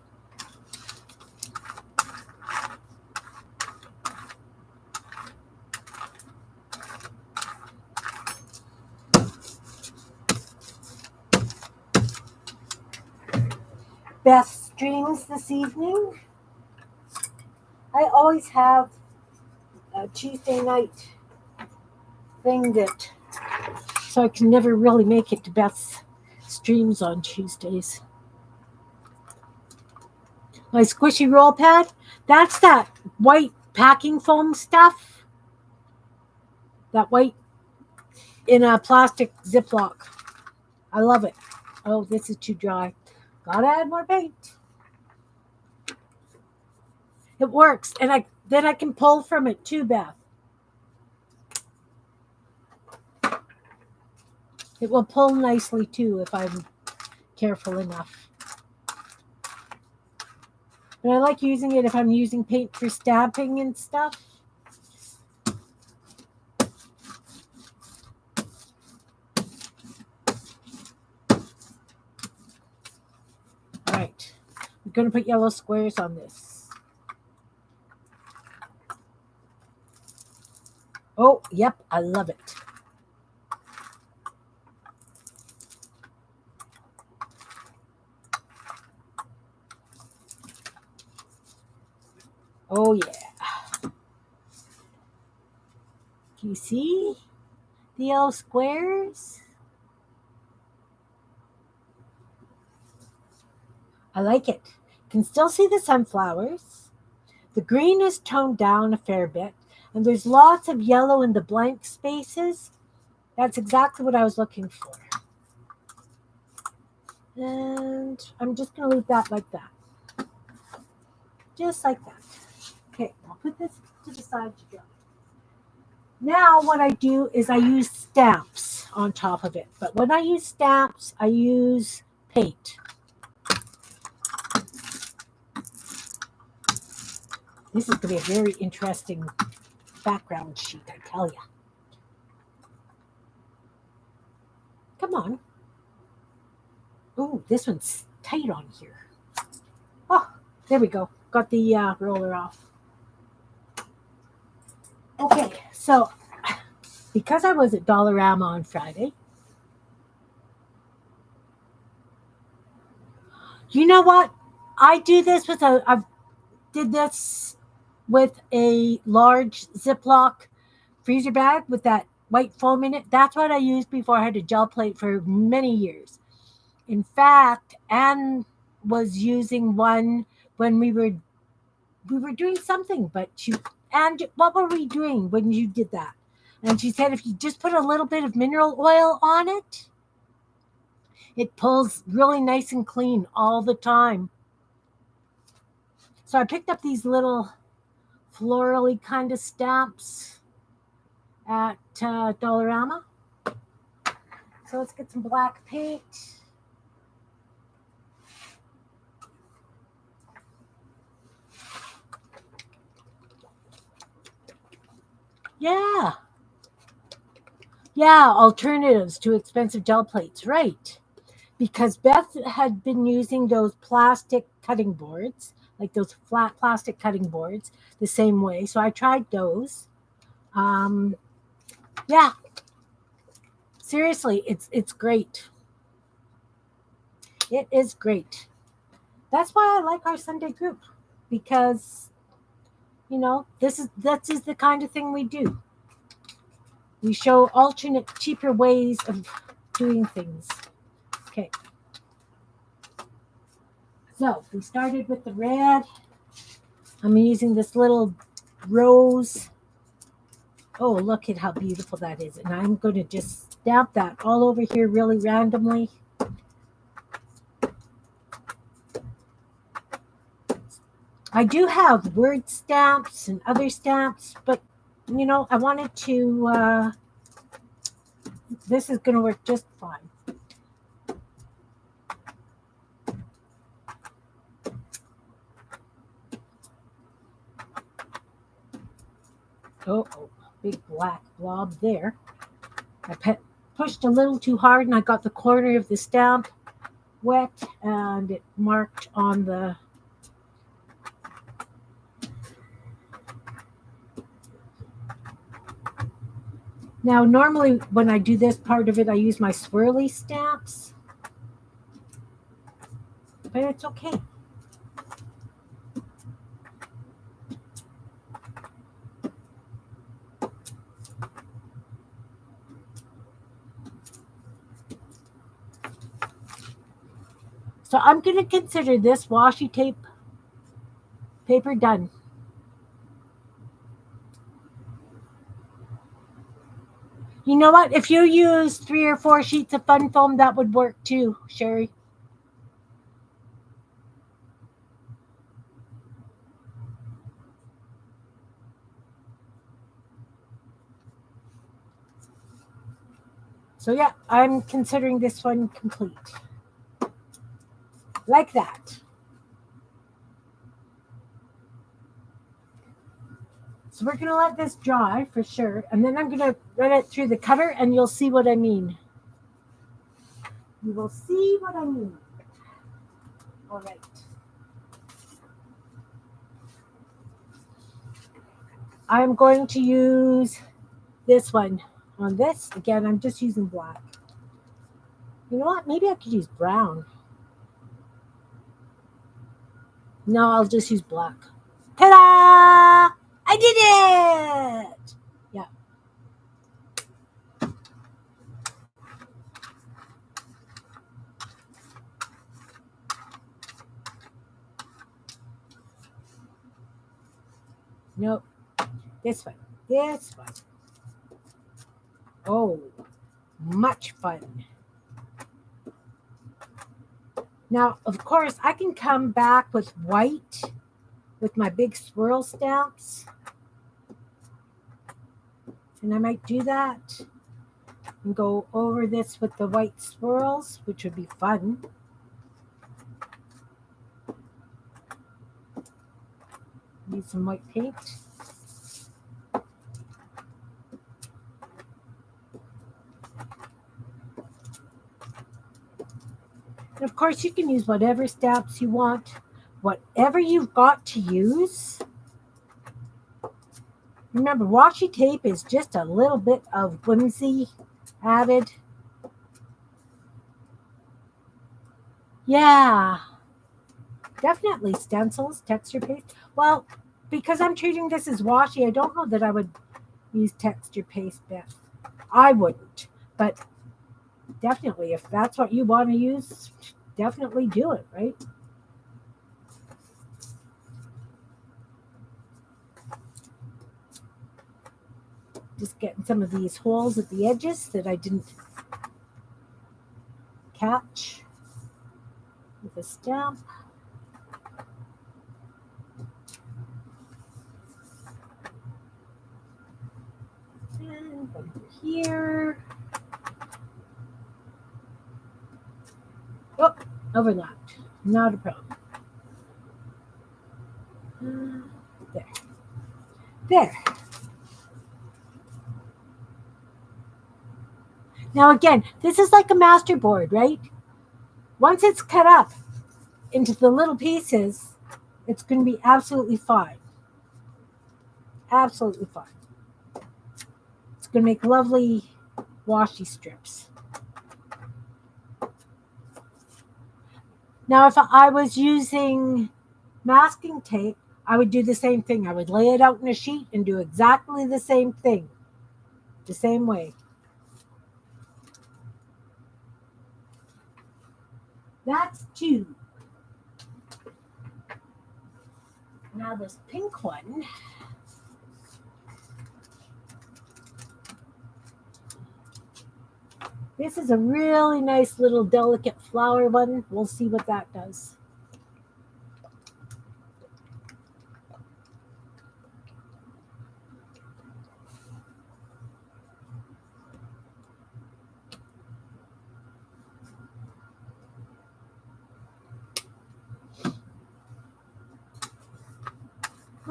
Best streams this evening. I always have a Tuesday night thing that, so I can never really make it to Beth's streams on Tuesdays. My squishy roll pad, that's that white packing foam stuff. That white in a plastic Ziploc. I love it. Oh, this is too dry. Gotta add more paint. It works, and I can pull from it too, Beth. It will pull nicely too if I'm careful enough. And I like using it if I'm using paint for stamping and stuff. All right, I'm going to put yellow squares on this. Oh, yep, I love it. Oh, yeah. Can you see the yellow squares? I like it. You can still see the sunflowers. The green is toned down a fair bit, and there's lots of yellow in the blank spaces. That's exactly what I was looking for. And I'm just going to leave that like that. Just like that. Okay, I'll put this to the side to dry. Now what I do is I use stamps on top of it. But when I use stamps, I use paint. This is going to be a very interesting background sheet, I tell you. Come on. Ooh, this one's tight on here. Oh, there we go. Got the roller off. Okay, so because I was at Dollarama on Friday, you know what? I do this with I've did this with a large Ziploc freezer bag with that white foam in it. That's what I used before I had a gel plate for many years. In fact, Anne was using one when we were doing something, but and what were we doing when you did that? And she said if you just put a little bit of mineral oil on it, it pulls really nice and clean all the time. So I picked up these little florally kind of stamps at Dollarama. So let's get some black paint. Yeah. Yeah, alternatives to expensive gel plates, right. Because Beth had been using those plastic cutting boards, like those flat plastic cutting boards, the same way. So I tried those. Yeah, seriously, it's great. It is great. That's why I like our Sunday group because this is the kind of thing we do. We show alternate, cheaper ways of doing things. Okay. So we started with the red. I'm using this little rose. Oh, look at how beautiful that is. And I'm going to just stamp that all over here really randomly. I do have word stamps and other stamps, but I wanted to, this is going to work just fine. Oh, big black blob there. I pushed a little too hard and I got the corner of the stamp wet and it marked on the. Now, normally when I do this part of it, I use my swirly stamps, but it's okay. So I'm going to consider this washi tape paper done. You know what? If you use 3 or 4 sheets of fun foam, that would work too, Sherry. So yeah, I'm considering this one complete. Like that. So we're going to let this dry for sure. And then I'm going to run it through the cutter and you'll see what I mean. You will see what I mean. All right. I'm going to use this one on this. Again, I'm just using black. You know what? Maybe I could use brown. No, I'll just use black. Ta-da! I did it! Yeah. Nope. This one. This one. Oh, much fun. Now, of course, I can come back with white with my big swirl stamps. And I might do that and go over this with the white swirls, which would be fun. Need some white paint. And of course, you can use whatever stamps you want, whatever you've got to use. Remember, washi tape is just a little bit of whimsy added. Yeah, definitely stencils, texture paste. Well, because I'm treating this as washi, I don't know that I would use texture paste best. I wouldn't, but definitely if that's what you want to use, definitely do it, right? Just getting some of these holes at the edges that I didn't catch with a stamp. And over here. Oh, overlapped. Not a problem. There. There. Now again, this is like a masterboard, right? Once it's cut up into the little pieces, it's going to be absolutely fine. Absolutely fine. It's going to make lovely washi strips. Now, if I was using masking tape, I would do the same thing. I would lay it out in a sheet and do exactly the same thing, the same way. That's 2. Now this pink one. This is a really nice little delicate flower one. We'll see what that does.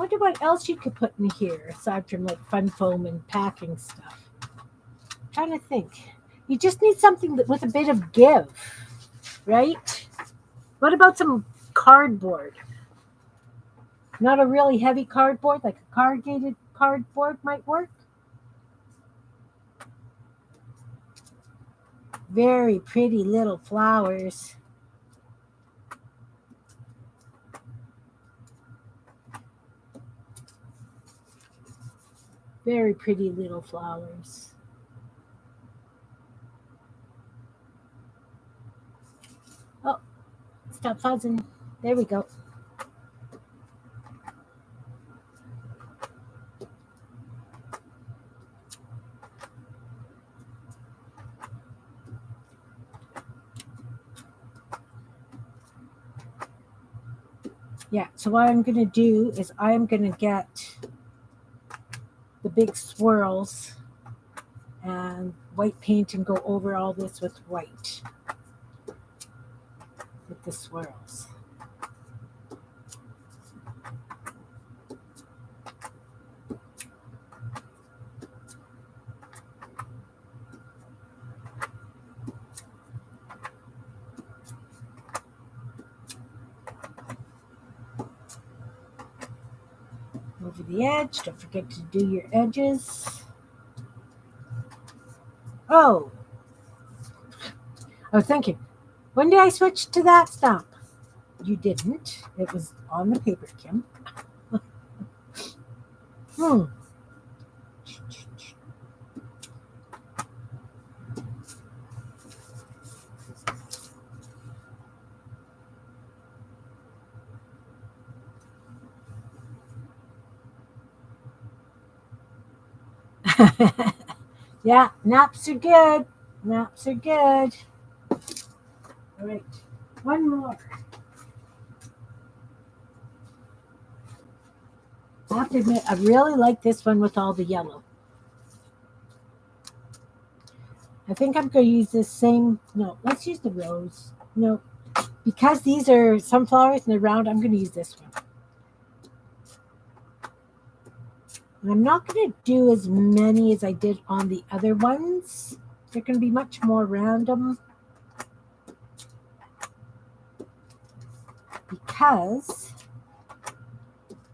wonder what else you could put in here aside from like fun foam and packing stuff. I'm trying to think. You just need something with a bit of give, right? What about some cardboard? Not a really heavy cardboard, like a corrugated cardboard might work. Very pretty little flowers. Very pretty little flowers. Oh, stop fuzzing. There we go. Yeah, so what I'm going to do is I'm going to get the big swirls and white paint and go over all this with white with the swirls. Over the edge. Don't forget to do your edges. Oh, I was thinking, when did I switch to that stamp? You didn't. It was on the paper, Kim. Yeah, naps are good. Naps are good. All right, one more. I have to admit, I really like this one with all the yellow. I think I'm going to use this same. No, let's use the rose. No, because these are sunflowers and they're round, I'm going to use this one. And I'm not going to do as many as I did on the other ones. They're going to be much more random. Because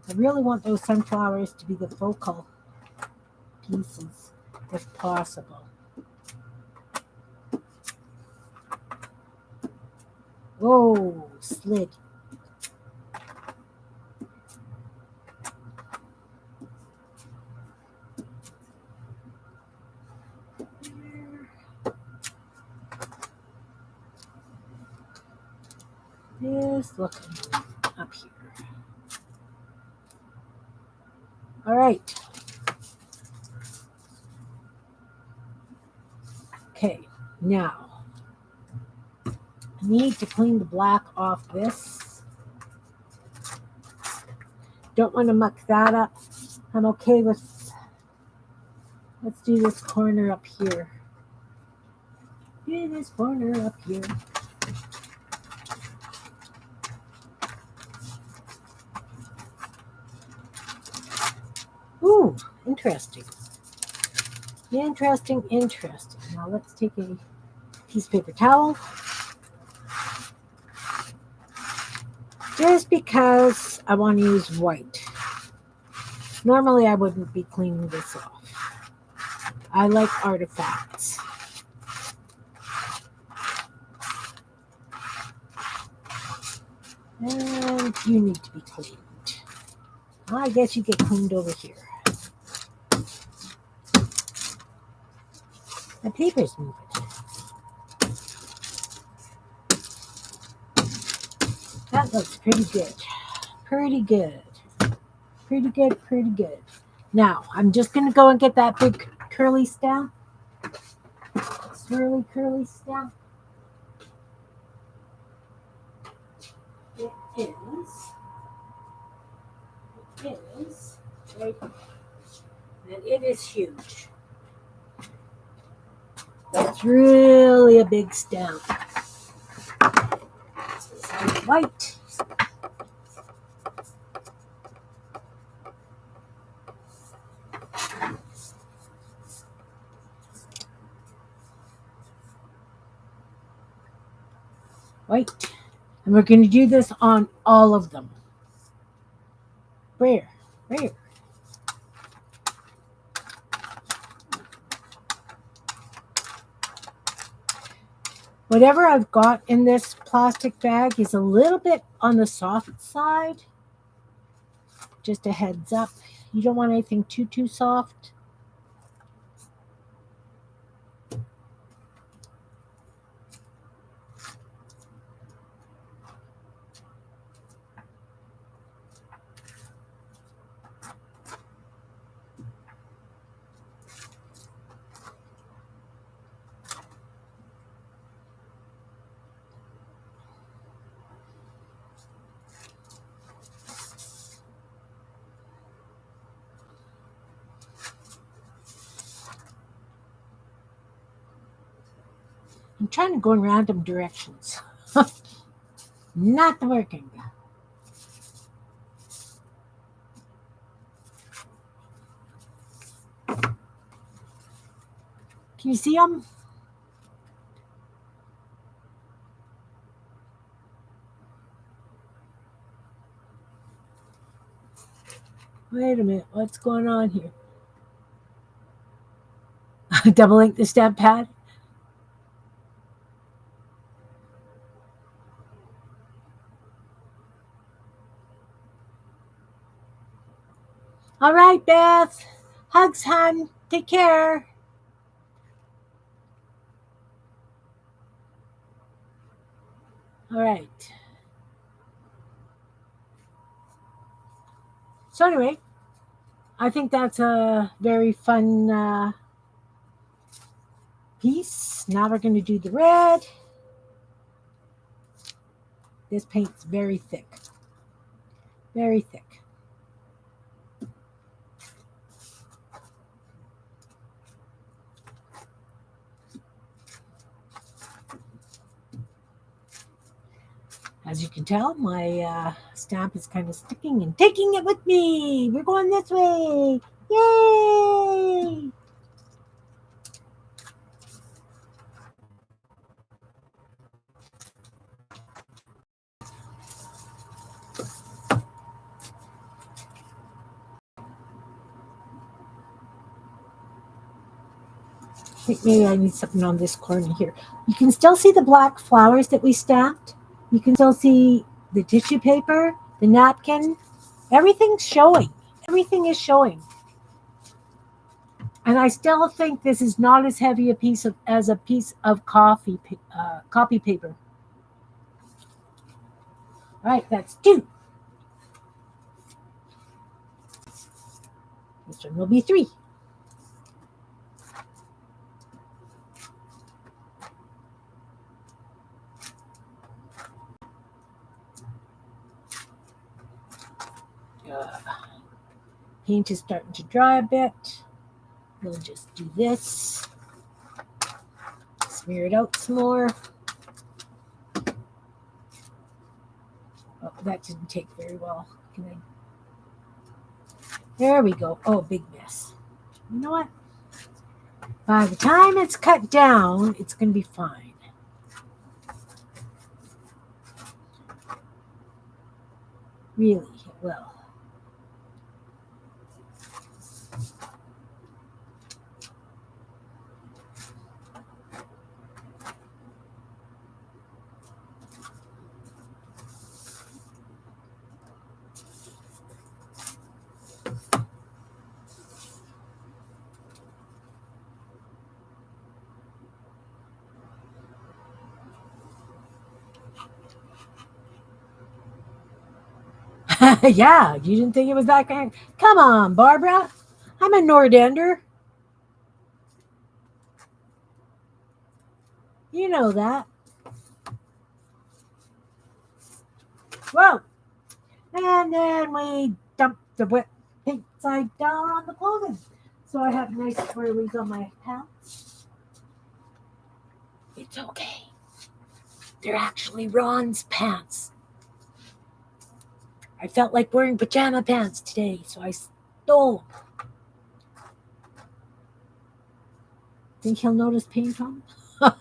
I really want those sunflowers to be the focal pieces, if possible. Whoa, slid. Just looking up here. All right. Okay, now I need to clean the black off this. Don't want to muck that up. I'm okay with, let's do this corner up here. Do this corner up here. Ooh, interesting. Interesting. Now let's take a piece of paper towel. Just because I want to use white. Normally I wouldn't be cleaning this off. I like artifacts. And you need to be cleaned. I guess you get cleaned over here. The paper's moving. That looks pretty good. Pretty good. Pretty good, pretty good. Now, I'm just going to go and get that big curly stamp. Swirly curly stamp. It is right here. And it is huge. That's really a big stamp. White. White. And we're going to do this on all of them. Where? Where? Whatever I've got in this plastic bag is a little bit on the soft side. Just a heads up. You don't want anything too soft. I'm trying to go in random directions. Not working. Can you see them? Wait a minute. What's going on here? Double ink the stamp pad. All right, Beth. Hugs, hon. Take care. All right. So anyway, I think that's a very fun piece. Now we're going to do the red. This paint's very thick. Very thick. As you can tell, my stamp is kind of sticking and taking it with me. We're going this way. Yay! I think maybe I need something on this corner here. You can still see the black flowers that we stamped. You can still see the tissue paper, the napkin. Everything's showing. Everything is showing. And I still think this is not as heavy a piece of as a piece of copy paper. All right, that's 2. This one will be 3. Paint is starting to dry a bit. We'll just do this. Smear it out some more. Oh, that didn't take very well. There we go. Oh, big mess. You know what? By the time it's cut down, it's going to be fine. Really, it will. Yeah, you didn't think it was that kind? Come on, Barbara. I'm a Nordender. You know that. Whoa. And then we dump the wet paint side down on the clothing. So I have nice swirlies on my pants. It's okay. They're actually Ron's pants. I felt like wearing pajama pants today, so I stole them. Think he'll notice paint on them?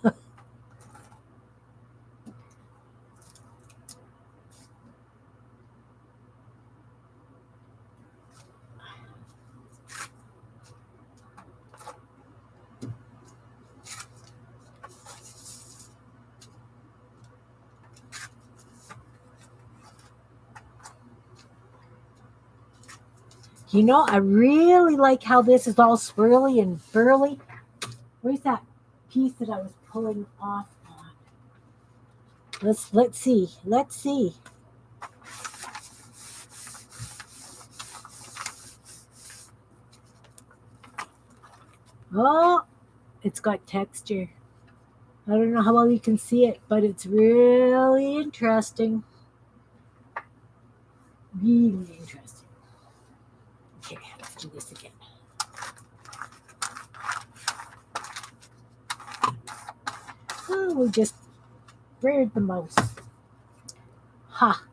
I really like how this is all swirly and burly. Where's that piece that I was pulling off on? Let's see. Let's see. Oh, it's got texture. I don't know how well you can see it, but it's really interesting. Really interesting. Okay, let's do this again. Oh, we just reared the mouse. Ha.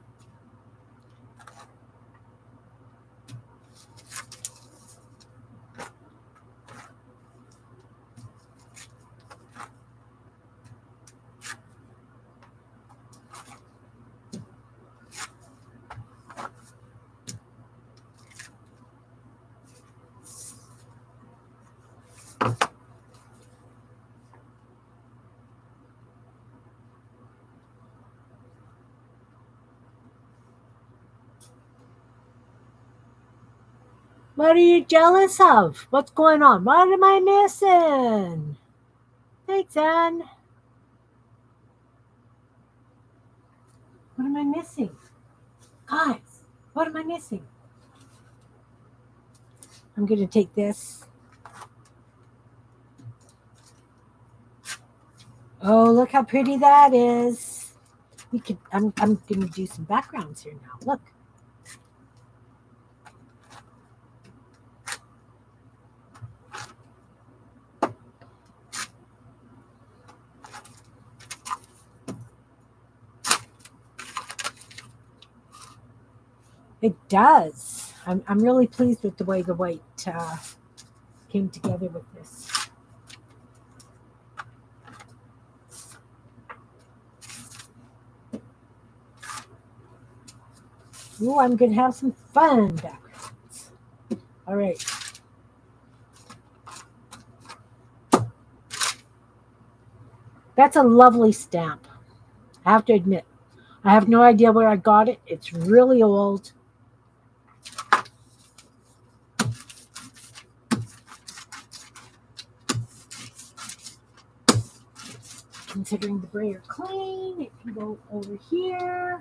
What are you jealous of? What's going on? What am I missing? Thanks, Anne. What am I missing? Guys, what am I missing? I'm going to take this. Oh, look how pretty that is. I'm going to do some backgrounds here now. Look. It does. I'm really pleased with the way the white came together with this. Ooh, I'm going to have some fun backgrounds. All right. That's a lovely stamp. I have to admit. I have no idea where I got it. It's really old. Considering the brayer clean, it can go over here.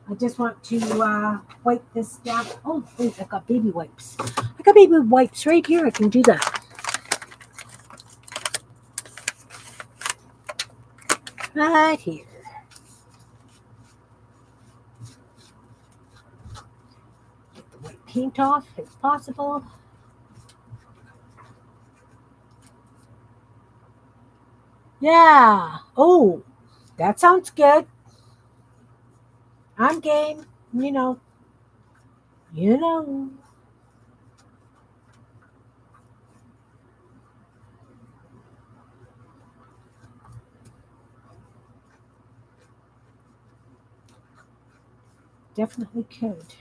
I just want to wipe this down. Oh, wait, I got baby wipes. I got baby wipes right here. I can do that. Right here. Get the white paint off if possible. Yeah. Oh, that sounds good. I'm game. You know. You know. Definitely could.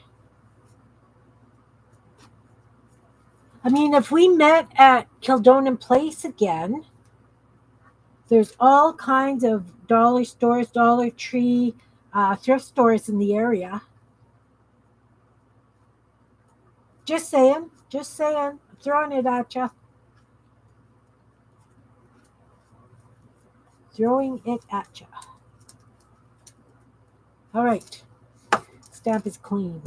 I mean, if we met at Kildonan Place again, there's all kinds of dollar stores, Dollar Tree, thrift stores in the area. Just saying. Just saying. Throwing it at you. Throwing it at you. All right. Stamp is clean.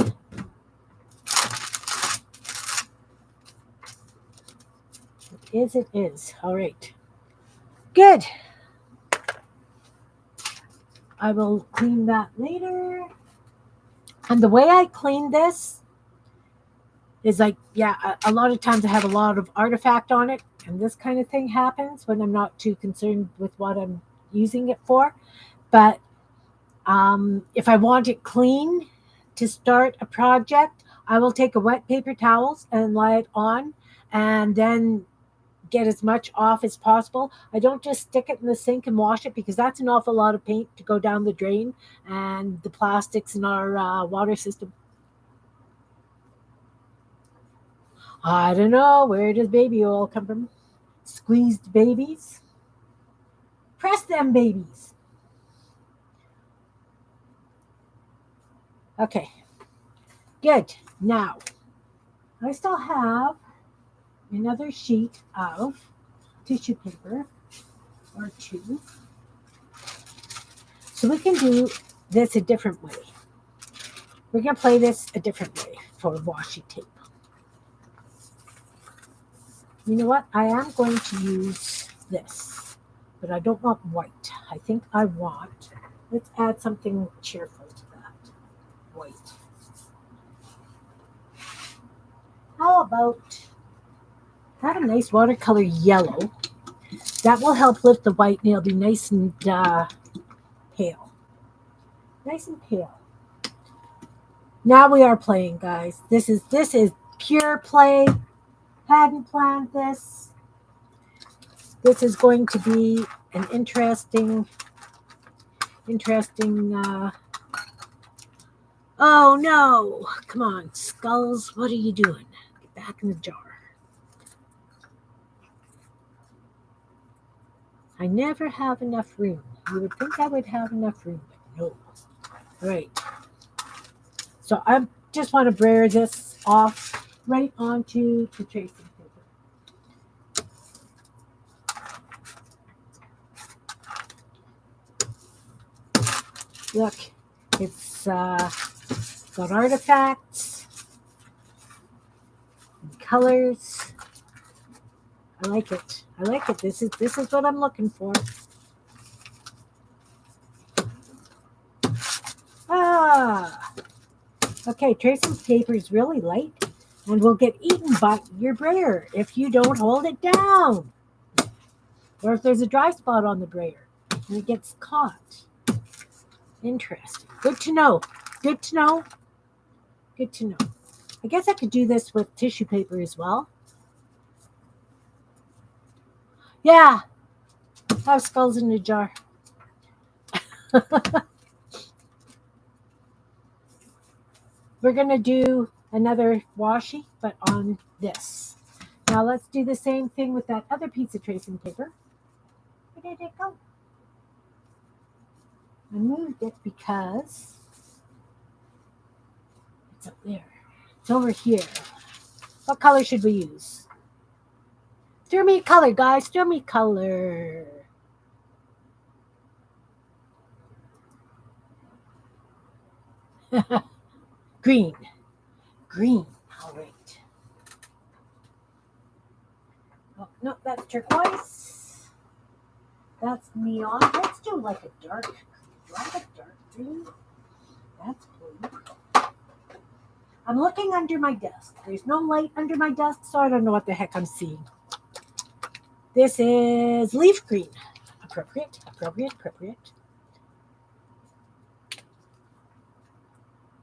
It is. All right. Good. I will clean that later. And the way I clean this is like, yeah, a lot of times I have a lot of artifact on it, and this kind of thing happens when I'm not too concerned with what I'm using it for. But if I want it clean to start a project, I will take a wet paper towels and lie it on, and then get as much off as possible. I don't just stick it in the sink and wash it because that's an awful lot of paint to go down the drain and the plastics in our water system. I don't know. Where does baby oil come from? Squeezed babies? Press them babies. Okay. Good. Now, I still have another sheet of tissue paper or two. So we can do this a different way. We're going to play this a different way for washi tape. You know what? I am going to use this, but I don't want white. I think I want, let's add something cheerful to that. White. How about have a nice watercolor yellow? That will help lift the white and it'll be nice and pale. Nice and pale. Now we are playing, guys. This is pure play. Hadn't planned this. This is going to be an interesting. Oh no! Come on, Skulls. What are you doing? Get back in the jar. I never have enough room. You would think I would have enough room, but no. All right. So I just want to brayer this off right onto the tracing paper. Look, it's got artifacts and colors. I like it. I like it. This is what I'm looking for. Okay, tracing paper is really light and will get eaten by your brayer if you don't hold it down. Or if there's a dry spot on the brayer and it gets caught. Interesting. Good to know. Good to know. Good to know. I guess I could do this with tissue paper as well. Yeah. I have skulls in the jar. We're going to do another washi, but on this. Now let's do the same thing with that other piece of tracing paper. Where did it go? I moved it because it's up there. It's over here. What color should we use? Throw me a color, guys. Throw me color. Green. Green. All right. Oh, no, that's turquoise. That's neon. Let's do like a dark green. Do I have a dark green? That's blue. I'm looking under my desk. There's no light under my desk, so I don't know what the heck I'm seeing. This is leaf green. Appropriate, appropriate, appropriate.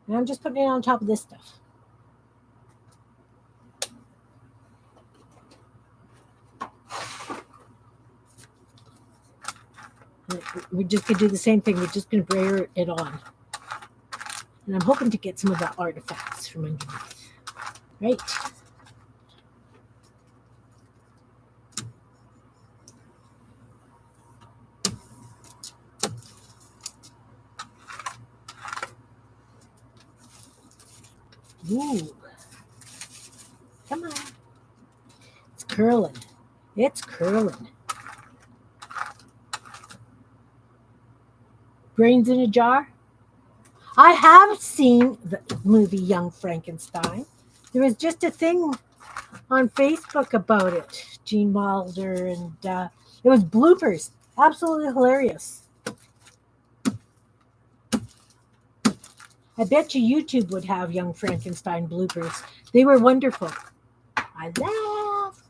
And I'm just putting it on top of this stuff. We're just going to do the same thing. We're just going to brayer it on. And I'm hoping to get some of the artifacts from underneath. Right. Ooh. Come on. It's curling. It's curling. Brains in a jar. I have seen the movie Young Frankenstein. There was just a thing on Facebook about it. Gene Wilder, and it was bloopers. Absolutely hilarious. I bet you YouTube would have Young Frankenstein bloopers. They were wonderful. I laughed.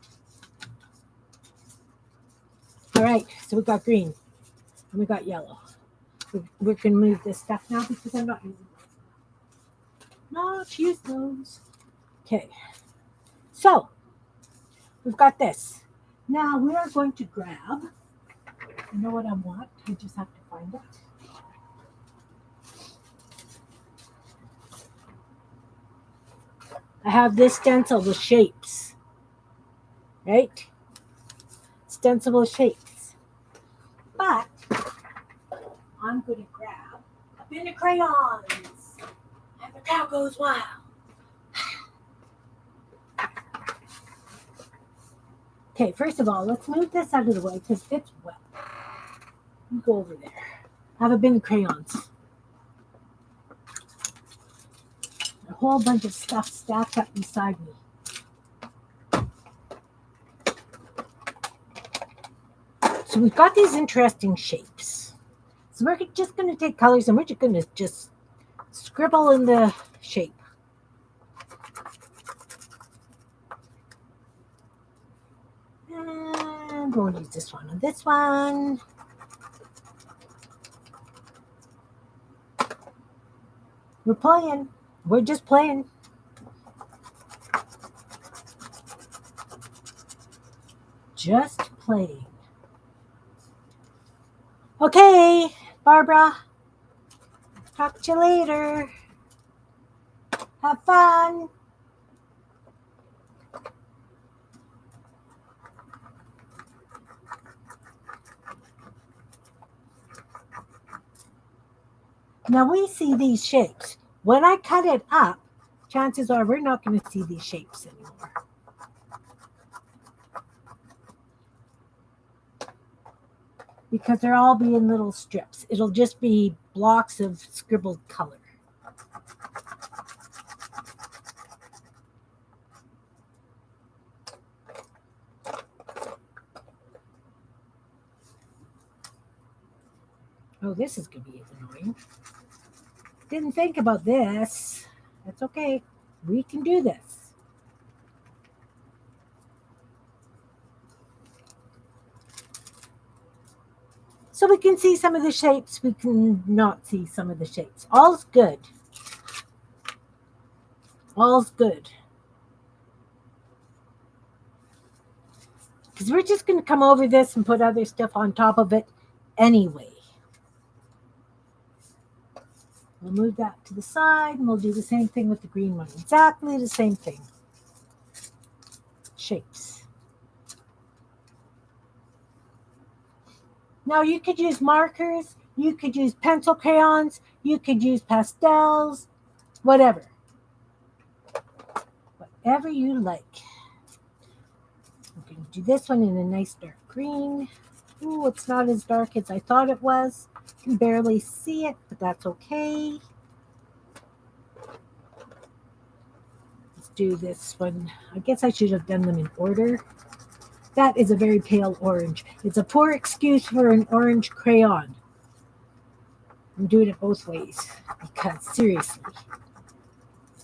All right, so we got green and we got yellow. We're going to move this stuff now because I'm not using those. Not use those. Okay, so we've got this. Now we are going to grab, you know what I want? I just have to find it. I have this stencil with shapes, right? Stencilable shapes. But I'm going to grab a bin of crayons. And the cow goes wild. Okay, first of all, let's move this out of the way because it's wet. You go over there. I have a bin of crayons. A whole bunch of stuff stacked up beside me. So we've got these interesting shapes. So we're just going to take colors and we're just going to just scribble in the shape. And we'll use this one and this one. We're playing. We're just playing. Just playing. Okay, Barbara. Talk to you later. Have fun. Now we see these shapes. When I cut it up, chances are we're not going to see these shapes anymore. Because they're all being little strips. It'll just be blocks of scribbled color. Oh, this is going to be annoying. Didn't think about this. That's okay. We can do this. So we can see some of the shapes. We can not see some of the shapes. All's good. All's good. Because we're just going to come over this and put other stuff on top of it anyway. We'll move that to the side and we'll do the same thing with the green one. Exactly the same thing. Shapes. Now you could use markers, you could use pencil crayons, you could use pastels, whatever. Whatever you like. I'm going to do this one in a nice dark green. Ooh, it's not as dark as I thought it was. You can barely see it, but that's okay. Let's do this one. I guess I should have done them in order. That is a very pale orange. It's a poor excuse for an orange crayon. I'm doing it both ways because seriously,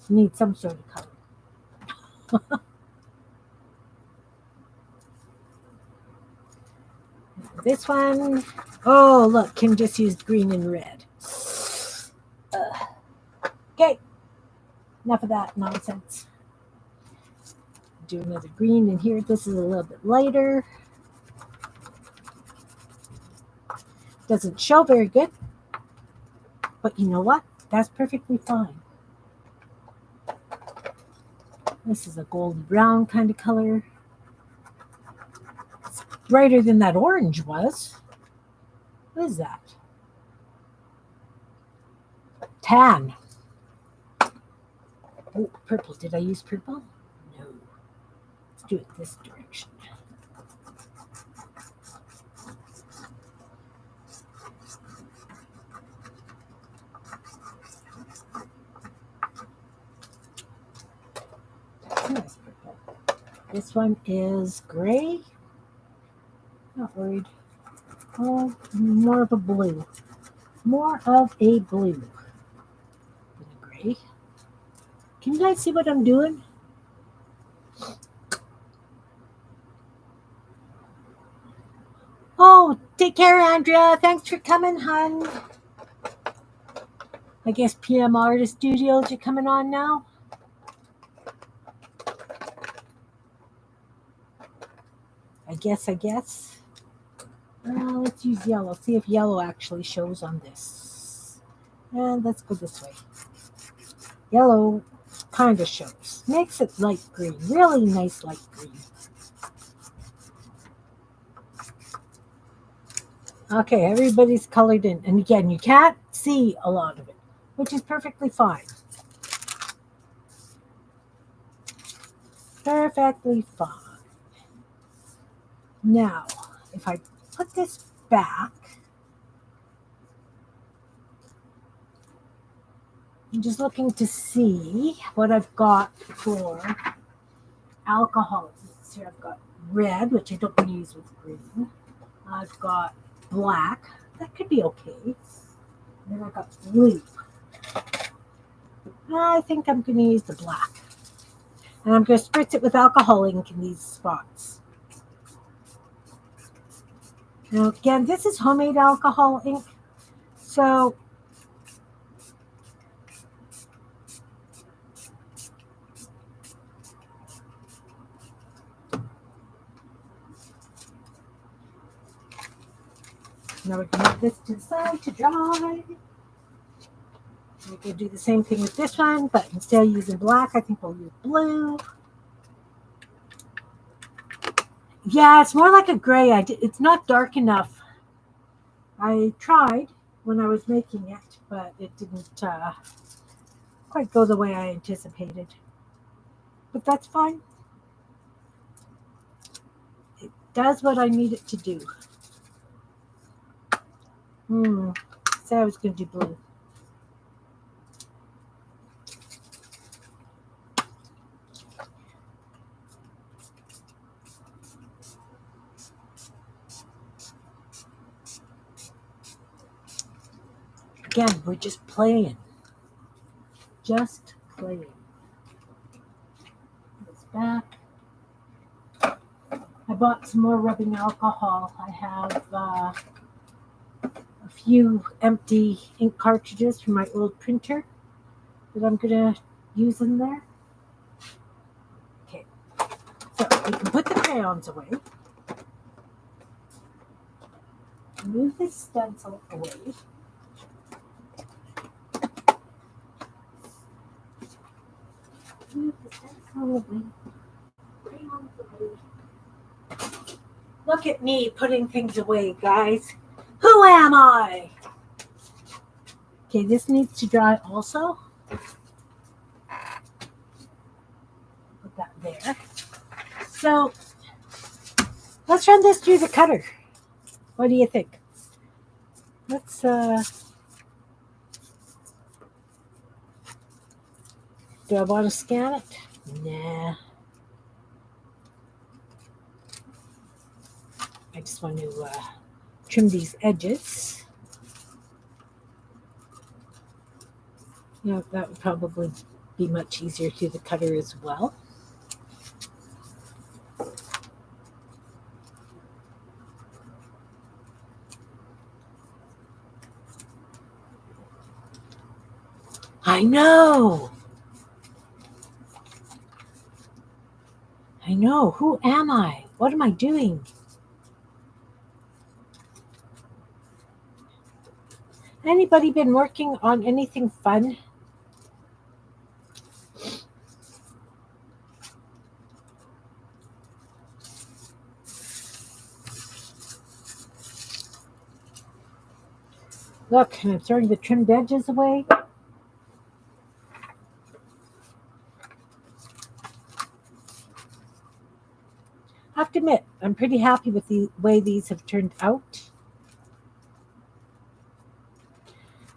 you need some sort of color. This one, oh look, Kim just used green and red. Okay, enough of that nonsense. Do another green in here. This is a little bit lighter. Doesn't show very good, but you know what? That's perfectly fine. This is a golden brown kind of color. It's brighter than that orange was. What is that? Tan. Oh, purple. Did I use purple? No. Let's do it this direction. Nice purple. This one is gray. Not worried. Oh, more of a blue. More of a blue than a gray. Can you guys see what I'm doing? Oh, take care, Andrea. Thanks for coming, hon. I guess PM Artist Studios are coming on now. I guess. Let's use yellow. See if yellow actually shows on this. And let's go this way. Yellow kind of shows. Makes it light green. Really nice light green. Okay, everybody's colored in. And again, you can't see a lot of it, which is perfectly fine. Perfectly fine. Now, if I put this back, I'm just looking to see what I've got for alcohol. So I've got red, which I don't want to use with green. I've got black. That could be okay. And then I've got blue. I think I'm going to use the black. And I'm going to spritz it with alcohol ink in these spots. Now, again, this is homemade alcohol ink. So now we're going to move this to the side to dry. We can do the same thing with this one, but instead of using black, I think we'll use blue. Yeah, it's more like a gray. It's not dark enough. I tried when I was making it, but it didn't quite go the way I anticipated. But that's fine. It does what I need it to do. Said I was going to do blue. Again, we're just playing. Just playing. It's back. I bought some more rubbing alcohol. I have a few empty ink cartridges from my old printer that I'm going to use in there. Okay, so we can put the crayons away. Move this stencil away. Move the stencil away. Crayons away. Look at me putting things away, guys. Who am I? Okay, this needs to dry also. Put that there. So let's run this through the cutter. What do you think? Let's do I want to scan it? Nah. I just want to trim these edges. That would probably be much easier through the cutter as well. I know. Who am I? What am I doing? Anybody been working on anything fun? Look, I'm throwing the trimmed edges away. I have to admit, I'm pretty happy with the way these have turned out.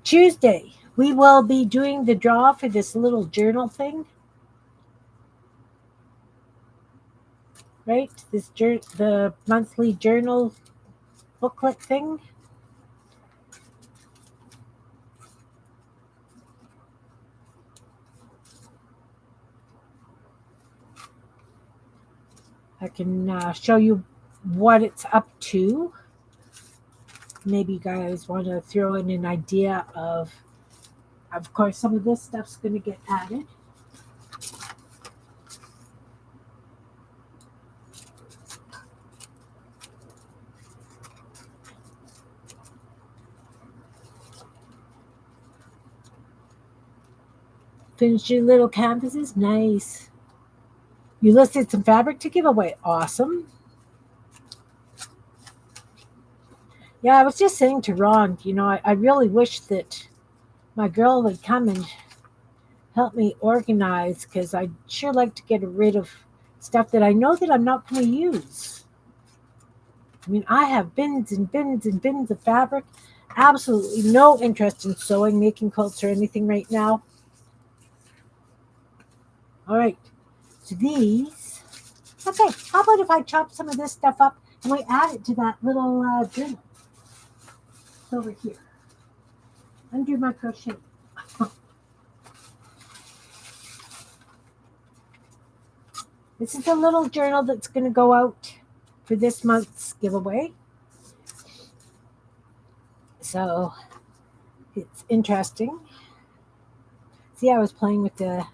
Tuesday, we will be doing the draw for this little journal thing. Right? The monthly journal booklet thing. I can show you what it's up to. Maybe you guys want to throw in an idea of course, some of this stuff's going to get added. Finish your little canvases. Nice. You listed some fabric to give away. Awesome. Yeah, I was just saying to Ron, I really wish that my girl would come and help me organize, because I'd sure like to get rid of stuff that I know that I'm not going to use. I mean, I have bins and bins and bins of fabric. Absolutely no interest in sewing, making quilts, or anything right now. All right. So these. Okay. How about if I chop some of this stuff up and we add it to that little journal over here under my crochet? This is a little journal that's going to go out for this month's giveaway. So it's interesting. See, I was playing with the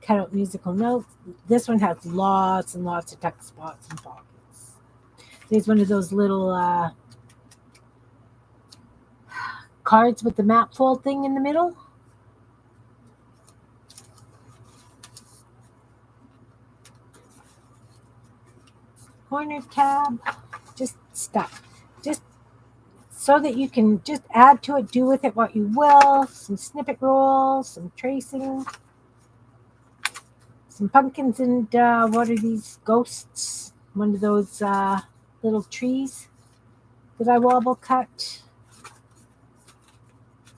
cut out musical notes. This one has lots and lots of tuck spots and pockets. There's one of those little cards with the map fold thing in the middle. Corner tab, just stuff. Just so that you can just add to it, do with it what you will. Some snippet rolls, some tracing, some pumpkins, and what are these? Ghosts. One of those little trees that I wobble cut.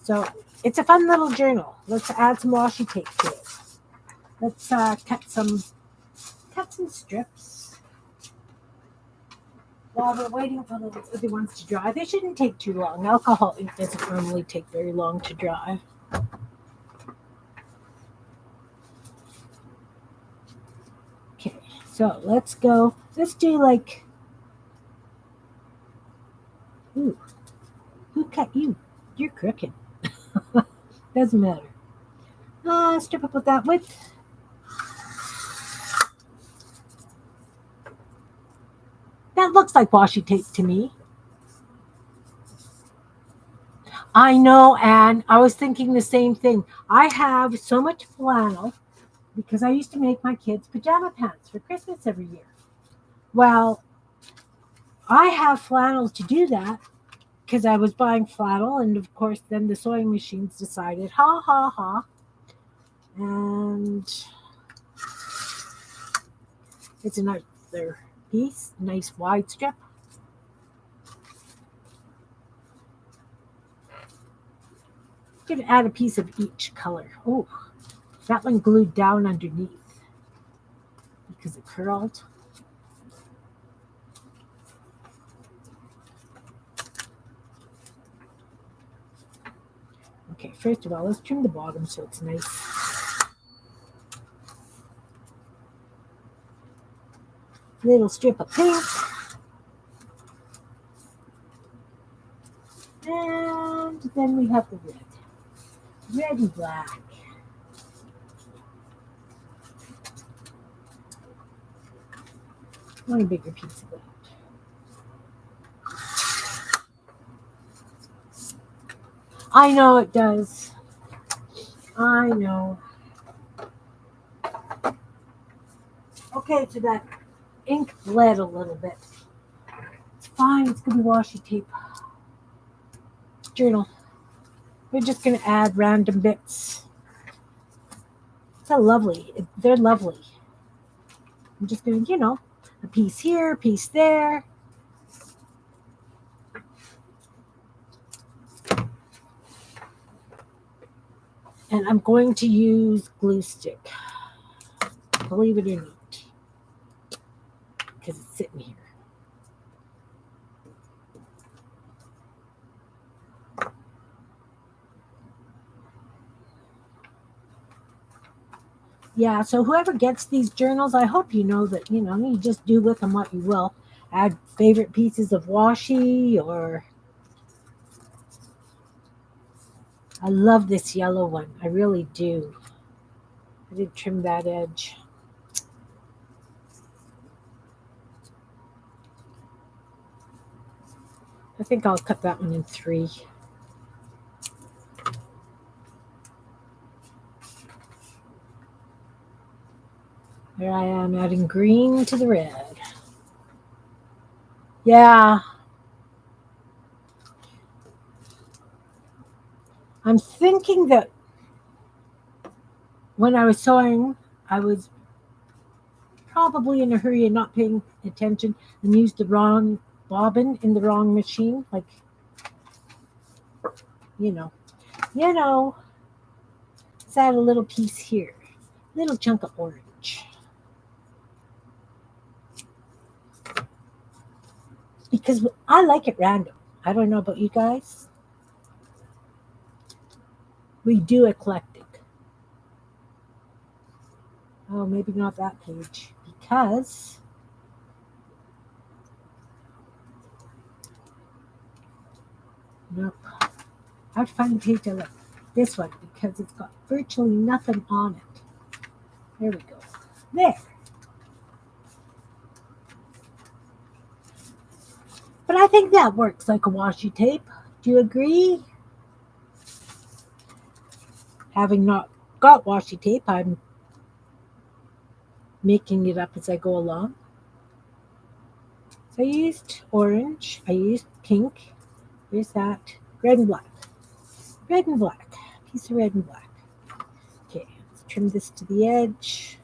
So it's a fun little journal. Let's add some washi tape to it. Let's cut some strips while we're waiting for the other ones to dry. They shouldn't take too long. Alcohol ink doesn't normally take very long to dry. Okay, so let's go. Let's do like. Ooh, who cut you? You're crooked. Doesn't matter. Strip up with that width. That looks like washi tape to me. I know, Anne. I was thinking the same thing. I have so much flannel because I used to make my kids pajama pants for Christmas every year. Well, I have flannel to do that because I was buying flannel, and of course, then the sewing machines decided, ha ha ha. And it's another piece, nice wide strip. I'm going to add a piece of each color. Oh, that one glued down underneath because it curled. Okay, first of all, let's trim the bottom so it's nice. Little strip of pink. And then we have the red. Red and black. Want a bigger piece of that. I know it does. I know. Okay, so that ink bled a little bit. It's fine. It's going to be washi tape. Journal. We're just going to add random bits. It's lovely. They're lovely. I'm just going to, a piece here, a piece there. And I'm going to use glue stick. Believe it or not. Because it's sitting here. Yeah, so whoever gets these journals, I hope you know that, you just do with them what you will. Add favorite pieces of washi or... I love this yellow one. I really do. I did trim that edge. I think I'll cut that one in 3. There I am adding green to the red. Yeah. I'm thinking that when I was sewing, I was probably in a hurry and not paying attention and used the wrong bobbin in the wrong machine. Like, you know, let's add a little piece here, little chunk of orange. Because I like it random. I don't know about you guys. We do eclectic. Oh, maybe not that page. Because nope. I have to find the page I like. This one, because it's got virtually nothing on it. There we go. There. But I think that works like a washi tape. Do you agree? Having not got washi tape, I'm making it up as I go along. So I used orange, I used pink, there's that, red and black. Red and black, piece of red and black. Okay, let's trim this to the edge.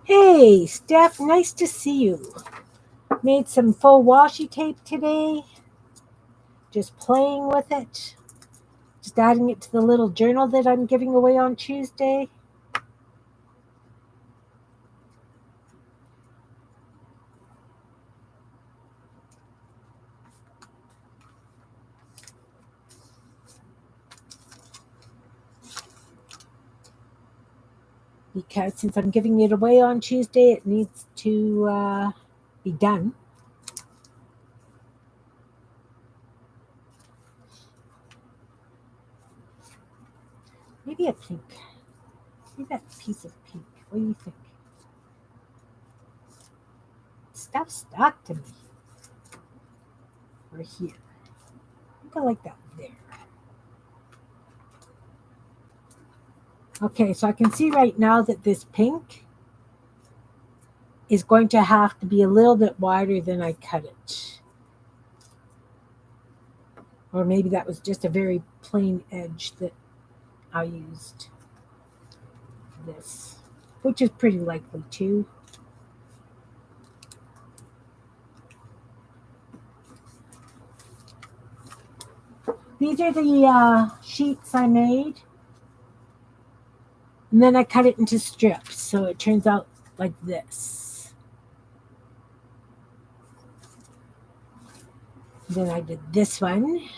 Hey, Steph, nice to see you. Made some faux washi tape today. Just playing with it. Just adding it to the little journal that I'm giving away on Tuesday. Because since I'm giving it away on Tuesday, it needs to be done. Maybe a pink. Maybe that piece of pink. What do you think? Stuff stuck to me. Or here. I think I like that there. Okay, so I can see right now that this pink is going to have to be a little bit wider than I cut it. Or maybe that was just a very plain edge that I used. This, which is pretty likely too. These are the sheets I made. And then I cut it into strips, so it turns out like this. Then I did this one.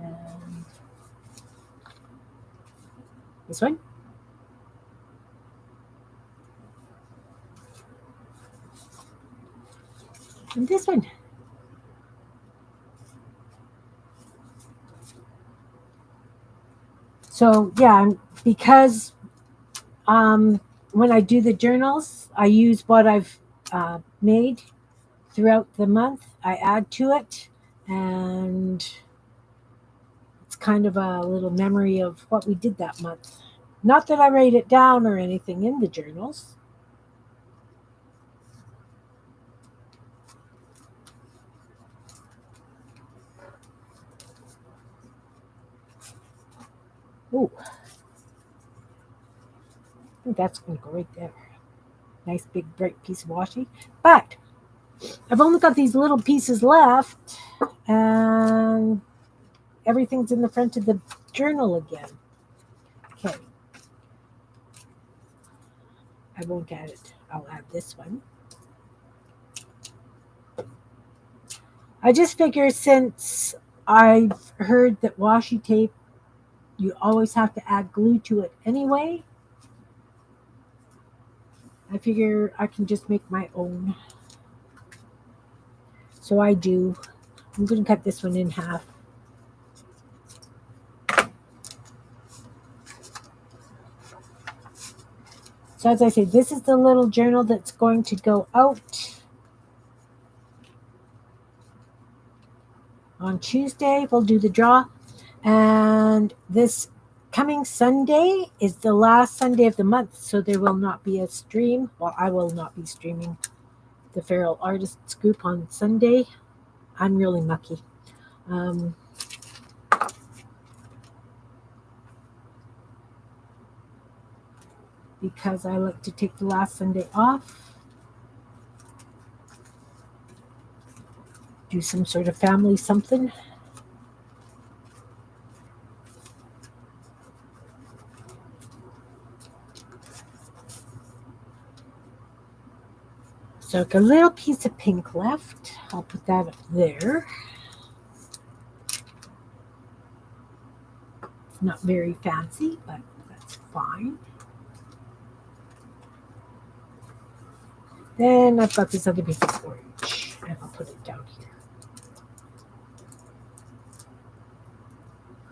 And this one. And this one. So yeah, because when I do the journals, I use what I've made throughout the month. I add to it, and it's kind of a little memory of what we did that month. Not that I write it down or anything in the journals. Ooh. I think that's going to go right there. Nice big bright piece of washi. But I've only got these little pieces left, and everything's in the front of the journal again. Okay. I won't add it. I'll add this one. I just figure since I've heard that washi tape, you always have to add glue to it anyway, I figure I can just make my own. So I do. I'm going to cut this one in half. So as I say, this is the little journal that's going to go out on Tuesday. We'll do the draw. And this coming Sunday is the last Sunday of the month, so there will not be a stream. Well, I will not be streaming the Feral Artists group on Sunday. I'm really mucky. Because I like to take the last Sunday off, do some sort of family something. So I've got a little piece of pink left. I'll put that up there. It's not very fancy, but that's fine. Then I've got this other piece of orange, and I'll put it down here.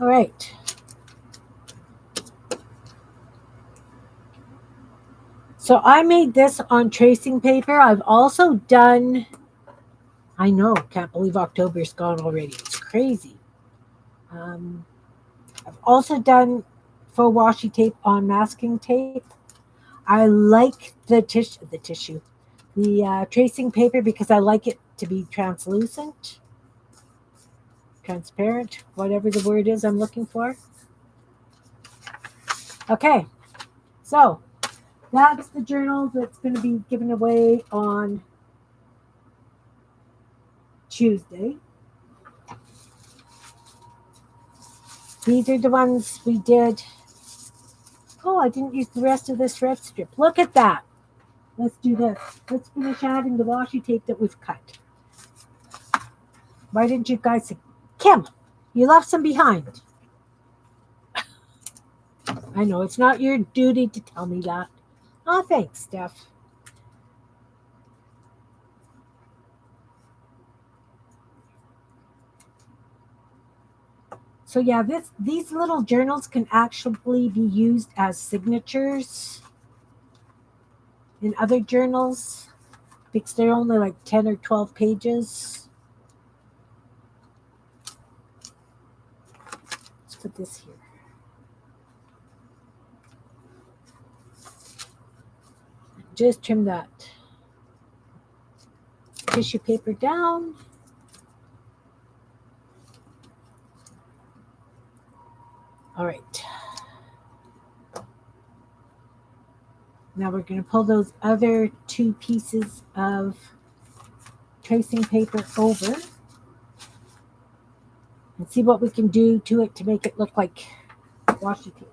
All right. So I made this on tracing paper. I've also done, I know, can't believe October's gone already. It's crazy. I've also done faux washi tape on masking tape. I like the tracing paper because I like it to be translucent, transparent, whatever the word is I'm looking for. Okay, so that's the journal that's going to be given away on Tuesday. These are the ones we did. Oh, I didn't use the rest of this red strip. Look at that. Let's do this. Let's finish adding the washi tape that we've cut. Why didn't you guys say, Kim, you left some behind? I know it's not your duty to tell me that. Oh, thanks, Steph. So yeah, these little journals can actually be used as signatures in other journals because they're only like 10 or 12 pages. Let's put this here. Just trim that tissue paper down. All right. Now we're going to pull those other two pieces of tracing paper over and see what we can do to it to make it look like washi tape.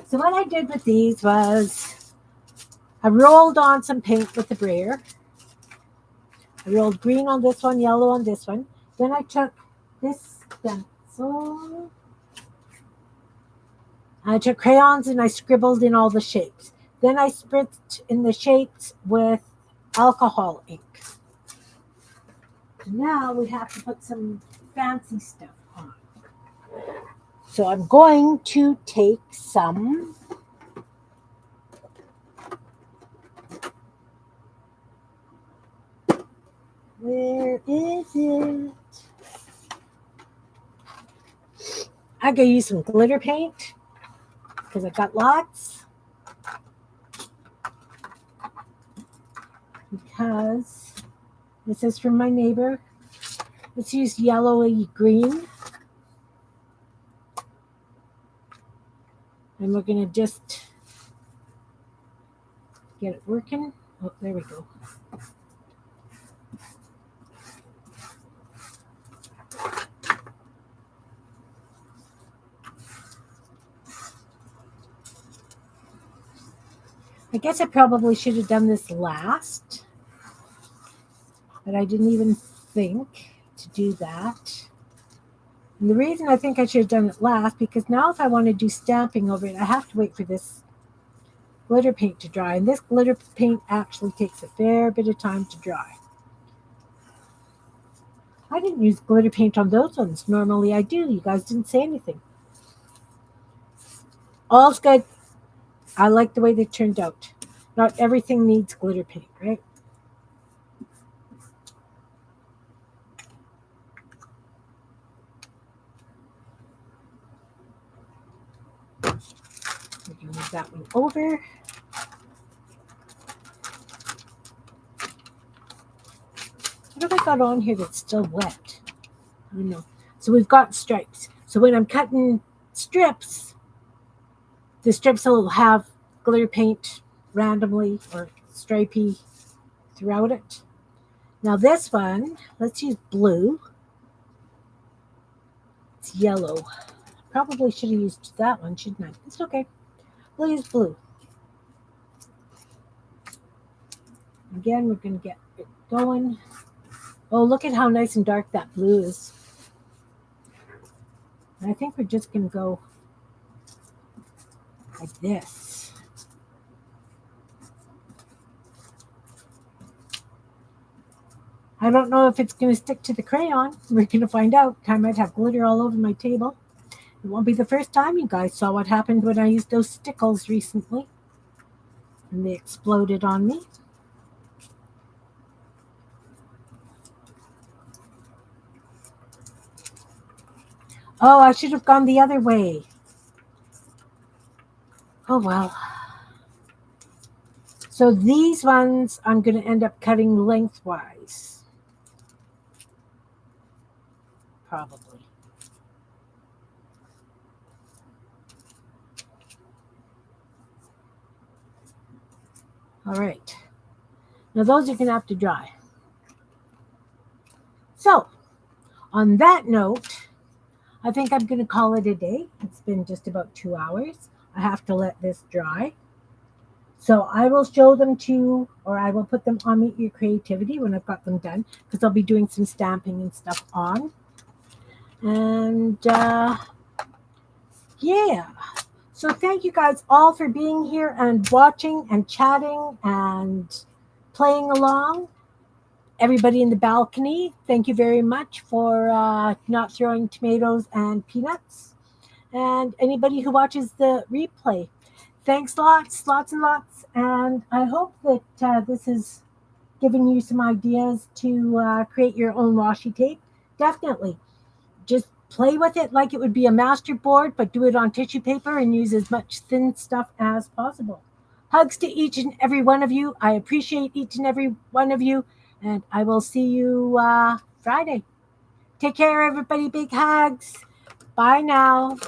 So what I did with these was I rolled on some paint with the brayer. I rolled green on this one, yellow on this one. Then I took this stencil. I took crayons and I scribbled in all the shapes. Then I spritzed in the shapes with alcohol ink. Now we have to put some fancy stuff on. So I'm going to take some where is it? I'm going to use some glitter paint because I've got lots. Because this is from my neighbor. Let's use yellowy green. And we're going to just get it working. Oh, there we go. I guess I probably should have done this last, but I didn't even think to do that. And the reason I think I should have done it last, because now if I want to do stamping over it, I have to wait for this glitter paint to dry. And this glitter paint actually takes a fair bit of time to dry. I didn't use glitter paint on those ones. Normally I do. You guys didn't say anything. All's good. I like the way they turned out. Not everything needs glitter paint, right? We're going to move that one over. What have I got on here that's still wet? I don't know. So we've got stripes. So when I'm cutting strips, the strips will have glitter paint randomly or stripy throughout it. Now this one, let's use blue. It's yellow. Probably should have used that one, shouldn't I? It's okay. We'll use blue. Again, we're going to get it going. Oh, look at how nice and dark that blue is. And I think we're just going to go like this. I don't know if it's going to stick to the crayon. We're going to find out. I might have glitter all over my table. It won't be the first time you guys saw what happened when I used those stickles recently. And they exploded on me. Oh, I should have gone the other way. Oh, well. So these ones I'm going to end up cutting lengthwise. Probably. All right. Now those are going to have to dry. So, on that note, I think I'm going to call it a day. It's been just about 2 hours. I have to let this dry. So I will show them to, or I will put them on Meet Your Creativity when I've got them done, because I'll be doing some stamping and stuff on. And yeah. So thank you guys all for being here and watching and chatting and playing along. Everybody in the balcony, thank you very much for not throwing tomatoes and peanuts. And anybody who watches the replay, thanks lots and lots. And I hope that this has given you some ideas to create your own washi tape. Definitely. Just play with it like it would be a master board, but do it on tissue paper and use as much thin stuff as possible. Hugs to each and every one of you. I appreciate each and every one of you. And I will see you Friday. Take care, everybody. Big hugs. Bye now.